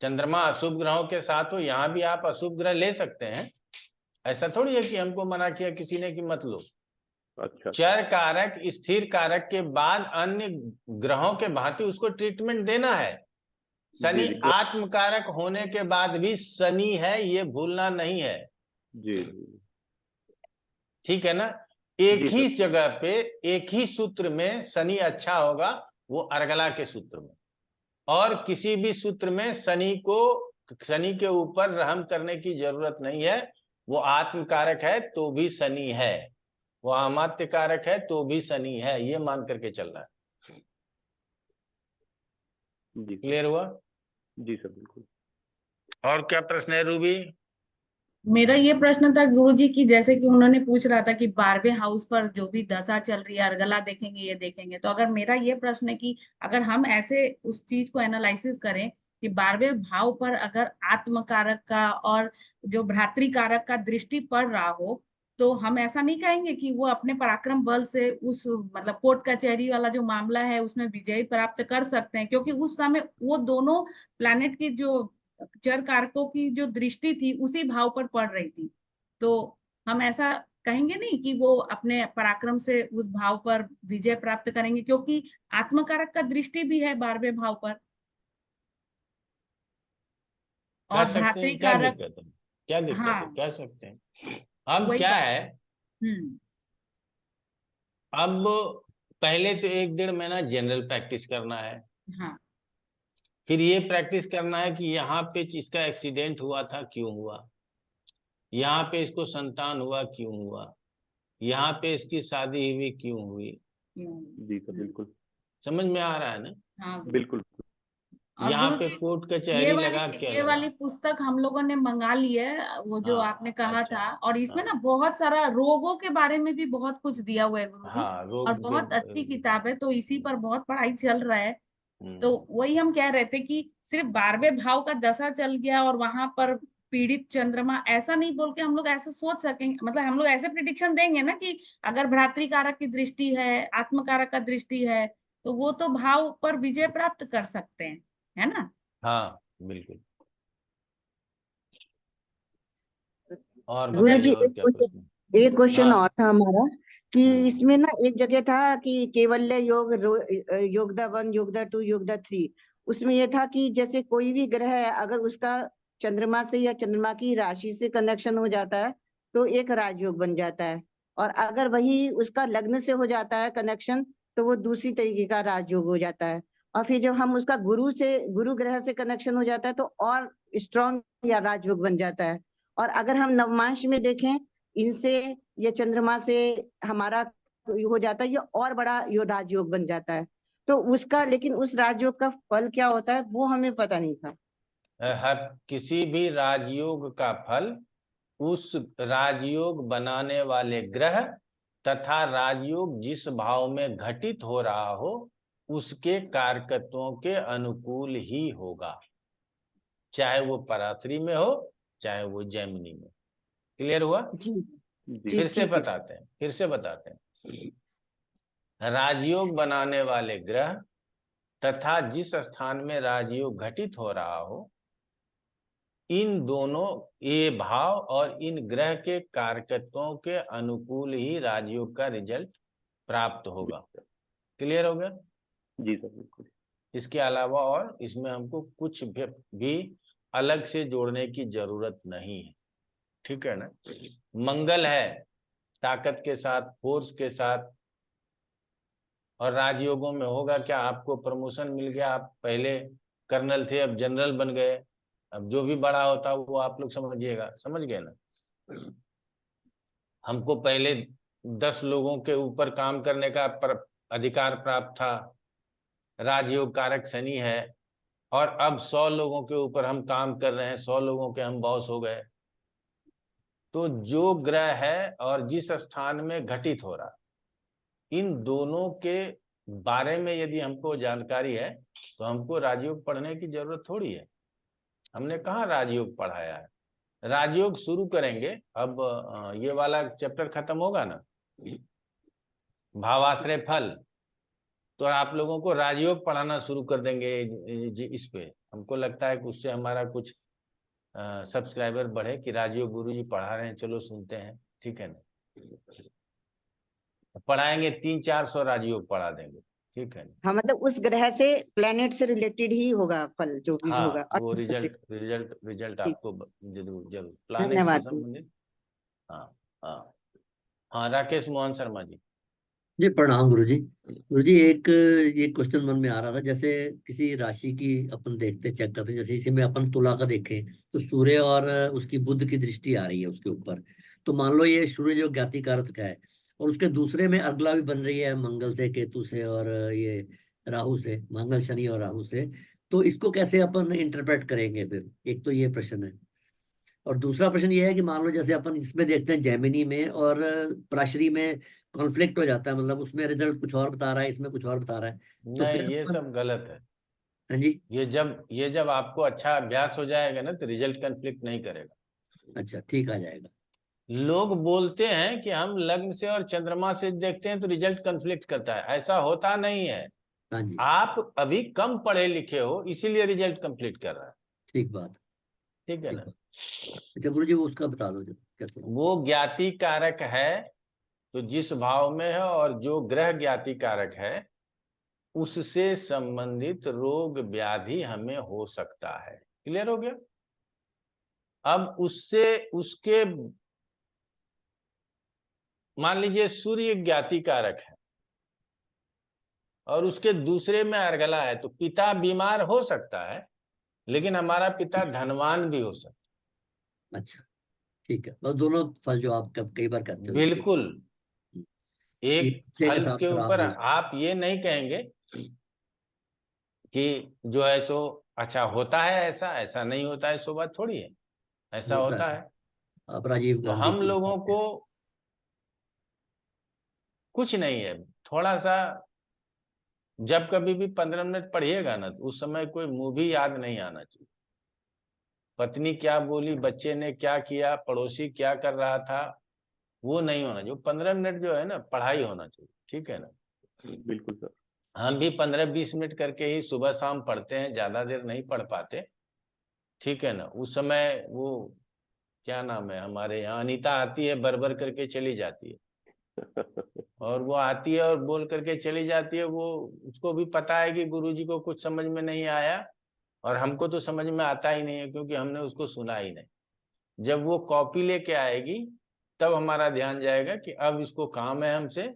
चंद्रमा अशुभ ग्रहों के साथ हो, यहाँ भी आप अशुभ ग्रह ले सकते हैं, ऐसा थोड़ी है कि हमको मना किया किसी ने कि मत लो। अच्छा। चर कारक स्थिर कारक के बाद अन्य ग्रहों के भांति उसको ट्रीटमेंट देना है। शनि आत्म कारक होने के बाद भी शनि है, ये भूलना नहीं है। जी जी। ठीक है ना। एक ही जगह पे एक ही सूत्र में शनि अच्छा होगा, वो अर्गला के सूत्र में, और किसी भी सूत्र में शनि के ऊपर रहम करने की जरूरत नहीं है। वो आत्म कारक है तो भी शनि है, वो अमात्य कारक है तो भी शनि है, ये मान करके चलना है। जी क्लियर हुआ? जी सर, बिल्कुल। और क्या प्रश्न है रूबी? मेरा ये प्रश्न था गुरुजी की, जैसे कि उन्होंने पूछ रहा था कि 12वें हाउस पर जो भी दशा चल रही है अर्गला देखेंगे, ये देखेंगे, तो अगर मेरा ये प्रश्न है कि अगर हम ऐसे उस चीज को एनालिसिस करें कि 12वें भाव पर अगर आत्मकारक का और जो भ्रातृकारक का दृष्टि पड़ रहा हो, तो हम ऐसा नहीं कहेंगे कि वो अपने पराक्रम बल से उस मतलब कोर्ट कचहरी वाला जो मामला है उसमें विजय प्राप्त कर सकते हैं, क्योंकि उस समय वो दोनों प्लैनेट की जो चर कारकों की जो दृष्टि थी उसी भाव पर पड़ रही थी। तो हम ऐसा कहेंगे नहीं कि वो अपने पराक्रम से उस भाव पर विजय प्राप्त करेंगे, क्योंकि आत्मकारक का दृष्टि भी है 12वें भाव पर, और भ्रातृकारक। क्या दिक्कत है? हाँ, कह सकते हैं। अब वही क्या बात। है, अब पहले तो 1-1.5 महीना जनरल प्रैक्टिस करना है। हाँ। फिर ये प्रैक्टिस करना है कि यहाँ पे इसका एक्सीडेंट हुआ था, क्यों हुआ, यहाँ पे इसको संतान हुआ, क्यों हुआ, यहाँ पे इसकी शादी हुई, क्यों हुई। जी सर, बिल्कुल। समझ में आ रहा है ना? हाँ बिल्कुल। और यहाँ पे गुरुजी कोर्ट कचहरी लगा क्या ये लगा? वाली पुस्तक हम लोगों ने मंगा ली है, वो जो हाँ, आपने कहा अच्छा, था, और इसमें हाँ, ना बहुत सारा रोगों के बारे में भी बहुत कुछ दिया हुआ है गुरुजी। हाँ, और रोग के बहुत अच्छी किताब है, तो इसी पर बहुत पढ़ाई चल रहा है। तो वही हम कह रहे थे कि सिर्फ 12वें भाव का दशा चल गया और वहां पर पीड़ित चंद्रमा, ऐसा नहीं बोल के हम लोग ऐसा सोच सकेंगे, मतलब हम लोग ऐसे प्रिडिक्शन देंगे ना कि अगर भ्रातृकारक की दृष्टि है, आत्मकारक का दृष्टि है, तो वो तो भाव पर विजय प्राप्त कर सकते हैं, है ना। हाँ, बिल्कुल। और गुरुजी बताइए, और क्या प्रश्न? एक क्वेश्चन हाँ, और था हमारा कि हम्म, इसमें ना एक जगह था कि केवल्य योग योगदा 1 योगदा 2 योगदा 3, उसमें ये था कि जैसे कोई भी ग्रह है अगर उसका चंद्रमा से या चंद्रमा की राशि से कनेक्शन हो जाता है तो एक राजयोग बन जाता है, और अगर वही उसका लग्न से हो जाता है कनेक्शन तो वो दूसरी तरीके का राजयोग हो जाता है। और फिर जब हम उसका गुरु ग्रह से कनेक्शन हो जाता है तो और स्ट्रॉन्ग या राजयोग बन जाता है। और अगर हम नवमांश में देखें इनसे ये चंद्रमा से हमारा हो जाता है, ये और बड़ा यो राजयोग बन जाता है। तो उसका लेकिन उस राजयोग का फल क्या होता है वो हमें पता नहीं था। हर किसी भी राजयोग का फल उस राजयोग बनाने वाले ग्रह तथा राजयोग जिस भाव में घटित हो रहा हो उसके कारकत्वों के अनुकूल ही होगा, चाहे वो पराशरी में हो चाहे वो जैमिनी में। क्लियर हुआ? जी जी फिर से ठीक है। बताते हैं। राजयोग बनाने वाले ग्रह तथा जिस स्थान में राजयोग घटित हो रहा हो, इन दोनों ये भाव और इन ग्रह के कारकत्वों के अनुकूल ही राजयोग का रिजल्ट प्राप्त होगा। क्लियर हो गया? जी सर, बिल्कुल। इसके अलावा और इसमें हमको कुछ भी अलग से जोड़ने की जरूरत नहीं है, ठीक है ना। मंगल है ताकत के साथ, फोर्स के साथ, और राजयोगों में होगा क्या, आपको प्रमोशन मिल गया, आप पहले कर्नल थे अब जनरल बन गए, अब जो भी बड़ा होता वो आप लोग समझिएगा, समझ गए ना। हमको पहले 10 लोगों के ऊपर काम करने का अधिकार प्राप्त था, राजयोग कारक शनि है, और अब 100 लोगों के ऊपर हम काम कर रहे हैं, 100 लोगों के हम बॉस हो गए। तो जो ग्रह है और जिस स्थान में घटित हो रहा, इन दोनों के बारे में यदि हमको जानकारी है तो हमको राजयोग पढ़ने की जरूरत थोड़ी है। हमने कहाँ राजयोग पढ़ाया है? राजयोग शुरू करेंगे अब, ये वाला चैप्टर खत्म होगा ना, भावाश्रय फल, तो आप लोगों को राजयोग पढ़ाना शुरू कर देंगे इस पे। हमको लगता है कि उससे हमारा कुछ सब्सक्राइबर बढ़े कि राजयोग गुरुजी पढ़ा रहे हैं, चलो सुनते हैं, ठीक है ना। पढ़ाएंगे 300-400 राजयोग पढ़ा देंगे, ठीक है ना। हाँ मतलब उस ग्रह से प्लेनेट से रिलेटेड ही होगा फल जो भी होगा। हाँ, और वो से रिजल्ट ठीक, आपको जरूर जरूर प्लानिट से धन्यवाद जी। संबंधित। हाँ, हाँ, हाँ, राकेश मोहन शर्मा जी। जी प्रणाम गुरुजी। गुरुजी एक ये क्वेश्चन मन में आ रहा था, जैसे किसी राशि की अपन देखते चेक करते, जैसे इसी में अपन तुला का देखें तो सूर्य और उसकी बुध की दृष्टि आ रही है उसके ऊपर। तो मान लो ये सूर्य जो ज्ञाति कारक का है और उसके दूसरे में अगला भी बन रही है मंगल से, केतु से और ये राहु से, मंगल शनि और राहु से। तो इसको कैसे अपन इंटरप्रेट करेंगे फिर, एक तो ये प्रश्न है। और दूसरा प्रश्न ये है कि मान लो जैसे अपन इसमें देखते हैं जैमिनी में और पराशरी में कॉन्फ्लिक्ट हो जाता है, मतलब उसमें रिजल्ट कुछ और बता रहा है, इसमें कुछ और बता रहा है। तो नहीं, फिर ये अपन, सब गलत है। हाँ जी, ये जब आपको अच्छा अभ्यास हो जाएगा ना तो रिजल्ट कंफ्लिक्ट नहीं करेगा। अच्छा ठीक आ जाएगा। लोग बोलते हैं कि हम लग्न से और चंद्रमा से देखते हैं तो रिजल्ट कंफ्लिक्ट करता है, ऐसा होता नहीं है। हाँ जी, आप अभी कम पढ़े लिखे हो इसीलिए रिजल्ट कंप्लीट कर रहा है, ठीक बात, ठीक है ठीक ना। बात। अच्छा गुरु जी वो उसका बता दो जरा कैसे। वो ज्ञाति कारक है, तो जिस भाव में है और जो ग्रह ज्ञाति कारक है उससे संबंधित रोग व्याधि हमें हो सकता है। क्लियर हो गया? अब उससे उसके मान लीजिए सूर्य ज्ञाति कारक है और उसके दूसरे में अर्गला है, तो पिता बीमार हो सकता है लेकिन हमारा पिता धनवान भी हो सकता अच्छा ठीक है, बस दोनों फल जो आप कब कई बार कहते है। हो इसके, बिल्कुल, कि एक अच्छे के फल साथ के खराब ऊपर भी हो सकता आप ये नहीं कहेंगे कि जो है सो अच्छा होता है ऐसा? ऐसा नहीं होता है, सो बात थोड़ी है, ऐसा होता है। आप राजीव तो गांधी हम की लोगों बात को कुछ नहीं है, थोड़ा सा जब कभी भी 15 मिनट पढ़िएगा ना, तो उस समय कोई मूवी याद नहीं आना चाहिए। पत्नी क्या बोली, बच्चे ने क्या किया, पड़ोसी क्या कर रहा था, वो नहीं होना चाहिए। 15 मिनट जो है ना, पढ़ाई होना चाहिए, ठीक है ना। बिल्कुल सर। हम भी 15-20 मिनट करके ही सुबह शाम पढ़ते हैं, ज्यादा देर नहीं पढ़ पाते, ठीक है ना। उस समय वो क्या नाम है हमारे यहाँ, अनीता आती है, बरबर करके चली जाती है, और वो आती है और बोल करके चली जाती है। वो उसको भी पता है कि गुरुजी को कुछ समझ में नहीं आया, और हमको तो समझ में आता ही नहीं है, क्योंकि हमने उसको सुना ही नहीं। जब वो कॉपी लेके आएगी, तब हमारा ध्यान जाएगा कि अब इसको काम है हमसे,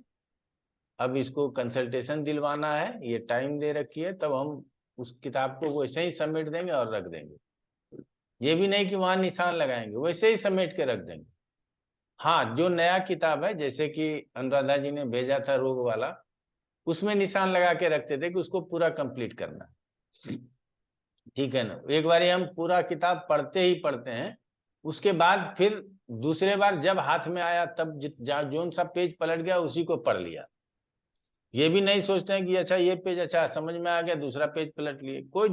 अब इसको कंसल्टेशन दिलवाना है, ये टाइम दे रखी है, तब हम उस किताब को वैसे ही समेट देंगे और रख देंगे। ये भी नहीं कि वहां निशान लगाएंगे, वैसे ही समेट के रख देंगे। हाँ, जो नया किताब है, जैसे कि अनुराधा जी ने भेजा था रोग वाला, उसमें निशान लगा के रखते थे कि उसको पूरा कंप्लीट करना है, ठीक है ना। एक बार हम पूरा किताब पढ़ते ही पढ़ते हैं, उसके बाद फिर दूसरे बार जब हाथ में आया, तब जोन सा पेज पलट गया उसी को पढ़ लिया। ये भी नहीं सोचते हैं कि अच्छा ये पेज अच्छा समझ में आ गया, दूसरा पेज पलट लिए, कोई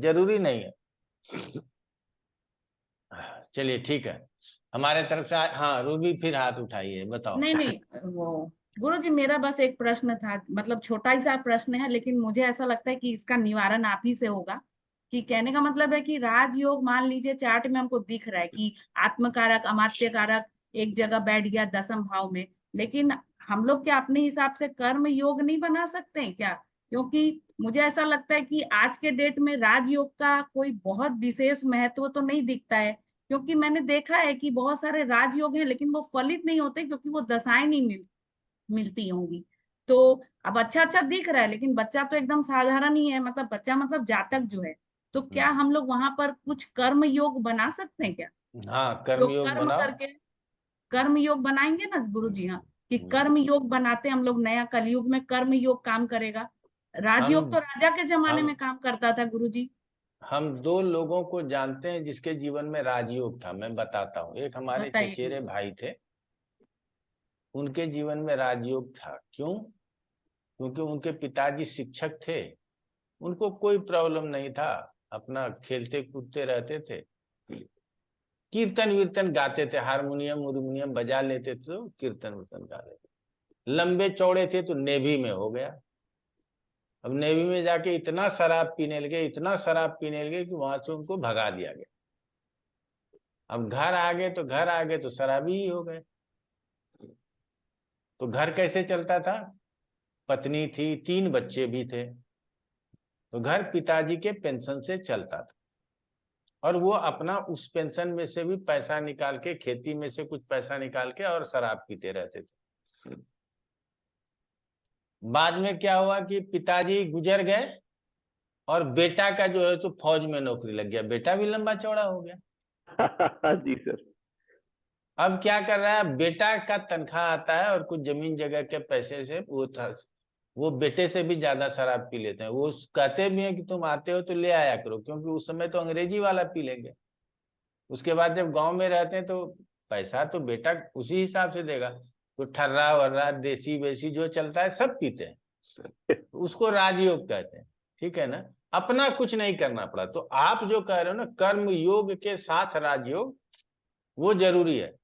जरूरी नहीं है। चलिए ठीक है, हमारे तरफ से हाँ, रूबी फिर हाथ उठाइए, बताओ। नहीं नहीं, वो गुरुजी मेरा बस एक प्रश्न था, मतलब छोटा ही सा प्रश्न है, लेकिन मुझे ऐसा लगता है कि इसका निवारण आप ही से होगा। कि कहने का मतलब है कि राजयोग मान लीजिए चार्ट में हमको दिख रहा है कि आत्मकारक अमात्य कारक एक जगह बैठ गया 10वें भाव में, लेकिन हम लोग क्या अपने हिसाब से कर्म योग नहीं बना सकते हैं क्या? क्योंकि मुझे ऐसा लगता है कि आज के डेट में राजयोग का कोई बहुत विशेष महत्व तो नहीं दिखता है, क्योंकि मैंने देखा है कि बहुत सारे राजयोग हैं लेकिन वो फलित नहीं होते, क्योंकि वो दशाएं नहीं मिलती होंगी। तो अब अच्छा अच्छा दिख रहा है, लेकिन बच्चा तो एकदम साधारण ही है, मतलब बच्चा मतलब जातक जो है। तो क्या हम लोग वहां पर कुछ कर्म योग बना सकते हैं क्या? हाँ, जो कर्मयोग कर्म बनाओ। करके कर्म योग बनाएंगे ना गुरु जी, हाँ, कि कर्म योग बनाते हम लोग, नया कलयुग में कर्म योग काम करेगा। राजयोग हम तो राजा के जमाने हम में काम करता था गुरु जी। हम दो लोगों को जानते हैं जिसके जीवन में राजयोग था, मैं बताता हूँ। एक हमारे बताइए गुरु चचेरे जी। भाई थे, उनके जीवन में राजयोग था। क्यों? क्योंकि उनके पिताजी शिक्षक थे, उनको कोई प्रॉब्लम नहीं था, अपना खेलते कूदते रहते थे, कीर्तन वीर्तन गाते थे, हारमोनियम उर्मोनियम बजा लेते थे, तो कीर्तन वीर्तन गा लेते थे। लंबे चौड़े थे तो नेवी में हो गया। अब नेवी में जाके इतना शराब पीने लगे, इतना शराब पीने लगे कि वहां से उनको भगा दिया गया। अब घर आ गए तो शराबी ही हो गए। तो घर कैसे चलता था? पत्नी थी, 3 बच्चे भी थे, तो घर पिताजी के पेंशन से चलता था, और वो अपना उस पेंशन में से भी पैसा निकाल के, खेती में से कुछ पैसा निकाल के और शराब पीते रहते थे। बाद में क्या हुआ कि पिताजी गुजर गए, और बेटा का जो है तो फौज में नौकरी लग गया, बेटा भी लंबा चौड़ा हो गया। जी सर। अब क्या कर रहा है, बेटा का तनख्वाह आता है और कुछ जमीन जगह के पैसे से वो बेटे से भी ज्यादा शराब पी लेते हैं। वो कहते भी हैं कि तुम आते हो तो ले आया करो, क्योंकि उस समय तो अंग्रेजी वाला पी लेंगे। उसके बाद जब गांव में रहते हैं तो पैसा तो बेटा उसी हिसाब से देगा, तो ठर्रा वर्रा देसी वेसी जो चलता है सब पीते हैं। उसको राजयोग कहते हैं, ठीक है ना। अपना कुछ नहीं करना पड़ा। तो आप जो कह रहे हो ना, कर्म योग के साथ राजयोग, वो जरूरी है।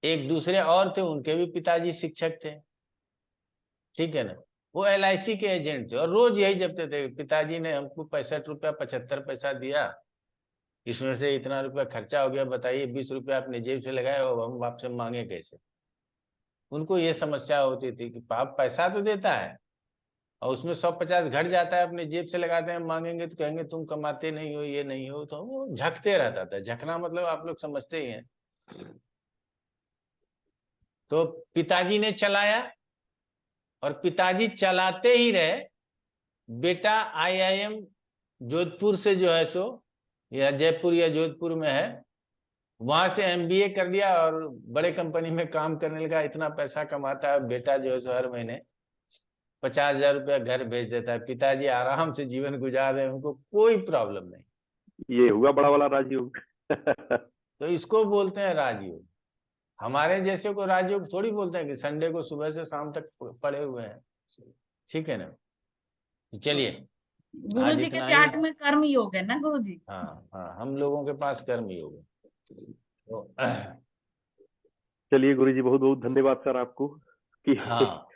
एक दूसरे और थे, उनके भी पिताजी शिक्षक थे, ठीक है ना। वो LIC के एजेंट थे, और रोज यही जपते थे, पिताजी ने हमको 65 रुपया 75 पैसा दिया, इसमें से इतना रुपया खर्चा हो गया, बताइए 20 रुपया आपने जेब से लगाए और हम आपसे मांगे कैसे। उनको ये समस्या होती थी कि पाप पैसा तो देता है, और उसमें 150 घट जाता है, अपने जेब से लगाते हैं, मांगेंगे तो कहेंगे तुम कमाते नहीं हो, ये नहीं हो। तो वो झकते रहता था। झकना मतलब आप लोग समझते ही हैं। तो पिताजी ने चलाया, और पिताजी चलाते ही रहे। बेटा IIM जोधपुर से जो है सो, या जयपुर या जोधपुर में है, वहां से MBA कर लिया और बड़े कंपनी में काम करने लगा, इतना पैसा कमाता है बेटा जो है सो हर महीने। 50,000 रुपया घर भेज देता है, पिताजी आराम से जीवन गुजार रहे हैं, उनको कोई प्रॉब्लम नहीं। ये हुआ बड़ा वाला राजयोग। तो इसको बोलते हैं राजयोग। हमारे जैसे को राजयोग थोड़ी बोलते हैं कि संडे को सुबह से शाम तक पड़े हुए हैं, ठीक है ना। तो चलिए, गुरु जी के इतना ही। चार्ट में कर्म योग है ना गुरु जी? हाँ हाँ, हम लोगों के पास कर्म योग है। तो चलिए गुरुजी, बहुत बहुत धन्यवाद सर आपको कि हाँ,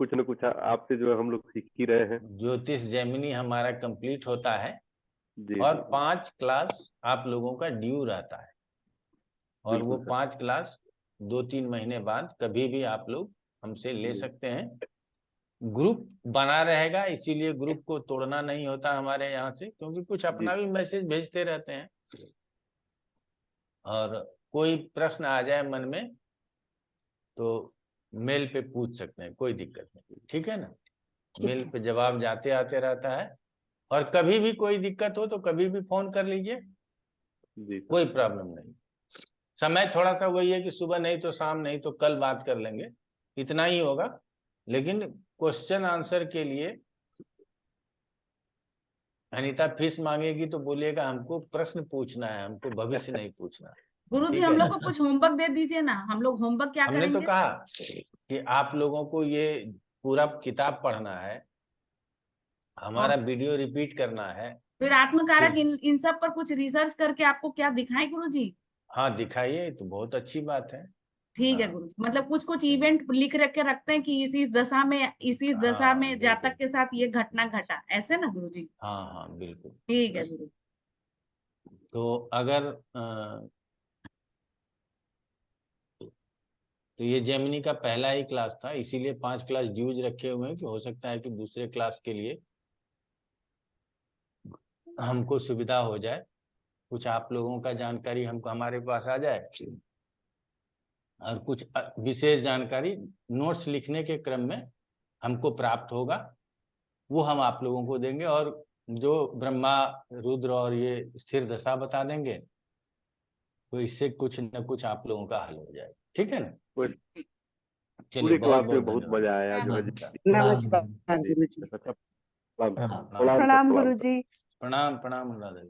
कुछ न कुछ आपसे जो है हम लोग सीख ही रहे हैं। ज्योतिष जेमिनी हमारा कंप्लीट होता है जी और जी, 5 क्लास आप लोगों का ड्यू रहता है, और वो बिल्कुल सर। 5 क्लास 2-3 महीने बाद कभी भी आप लोग हमसे ले जी। सकते हैं। ग्रुप बना रहेगा, इसीलिए ग्रुप को तोड़ना नहीं होता हमारे यहाँ से, क्योंकि कुछ अपना भी मैसेज भेजते रहते हैं, और कोई प्रश्न आ जाए मन में तो मेल पे पूछ सकते हैं, कोई दिक्कत नहीं, ठीक है ना। ठीक मेल है। पे जवाब जाते आते रहता है, और कभी भी कोई दिक्कत हो तो कभी भी फोन कर लीजिए, जी सर। कोई प्रॉब्लम नहीं। समय थोड़ा सा वही है कि सुबह नहीं तो शाम, नहीं तो कल बात कर लेंगे, इतना ही होगा। लेकिन क्वेश्चन आंसर के लिए अनीता फीस मांगेगी तो बोलिएगा हमको प्रश्न पूछना है, हमको भविष्य नहीं पूछना। गुरु जी ठीक हम है लोग ना? को कुछ होमवर्क दे दीजिए ना, हम लोग होमवर्क क्या हमने तो करेंगे? कहा कि आप लोगों को ये पूरा किताब पढ़ना है, हमारा और वीडियो रिपीट करना है। फिर आत्मकारक फिर इन सब पर कुछ रिसर्च करके आपको क्या दिखाएं गुरु जी? हाँ, दिखाइए, तो बहुत अच्छी बात है। ठीक है हाँ गुरु जी, मतलब कुछ कुछ इवेंट लिख रख के रखते हैं कि इस दशा में, दशा हाँ, में बिल्कुल। जातक के साथ ये घटना घटा, ऐसे ना गुरु जी? हाँ हाँ, बिल्कुल। ठीक है गुरु। तो अगर तो ये जेमिनी का पहला ही क्लास था, इसीलिए 5 क्लास ड्यूज रखे हुए हैं कि हो सकता है कि दूसरे क्लास के लिए हमको सुविधा हो जाए, कुछ आप लोगों का जानकारी हमको हमारे पास आ जाए, और कुछ विशेष जानकारी नोट्स लिखने के क्रम में हमको प्राप्त होगा, वो हम आप लोगों को देंगे, और जो ब्रह्मा रुद्र और ये स्थिर दशा बता देंगे, तो इससे कुछ न कुछ आप लोगों का हल हो जाएगा, ठीक है ना। चलिए, पूरे बहुत क्लास में बहुत बहुत धन्यवाद। मजा आया जो है। नमस्कार जी, गुरु जी। अच्छा, प्रणाम प्रणाम प्रणाम सर, प्रणाम प्रणाम गुरु सर। जी। प्रणाम प्रणाम, राधे।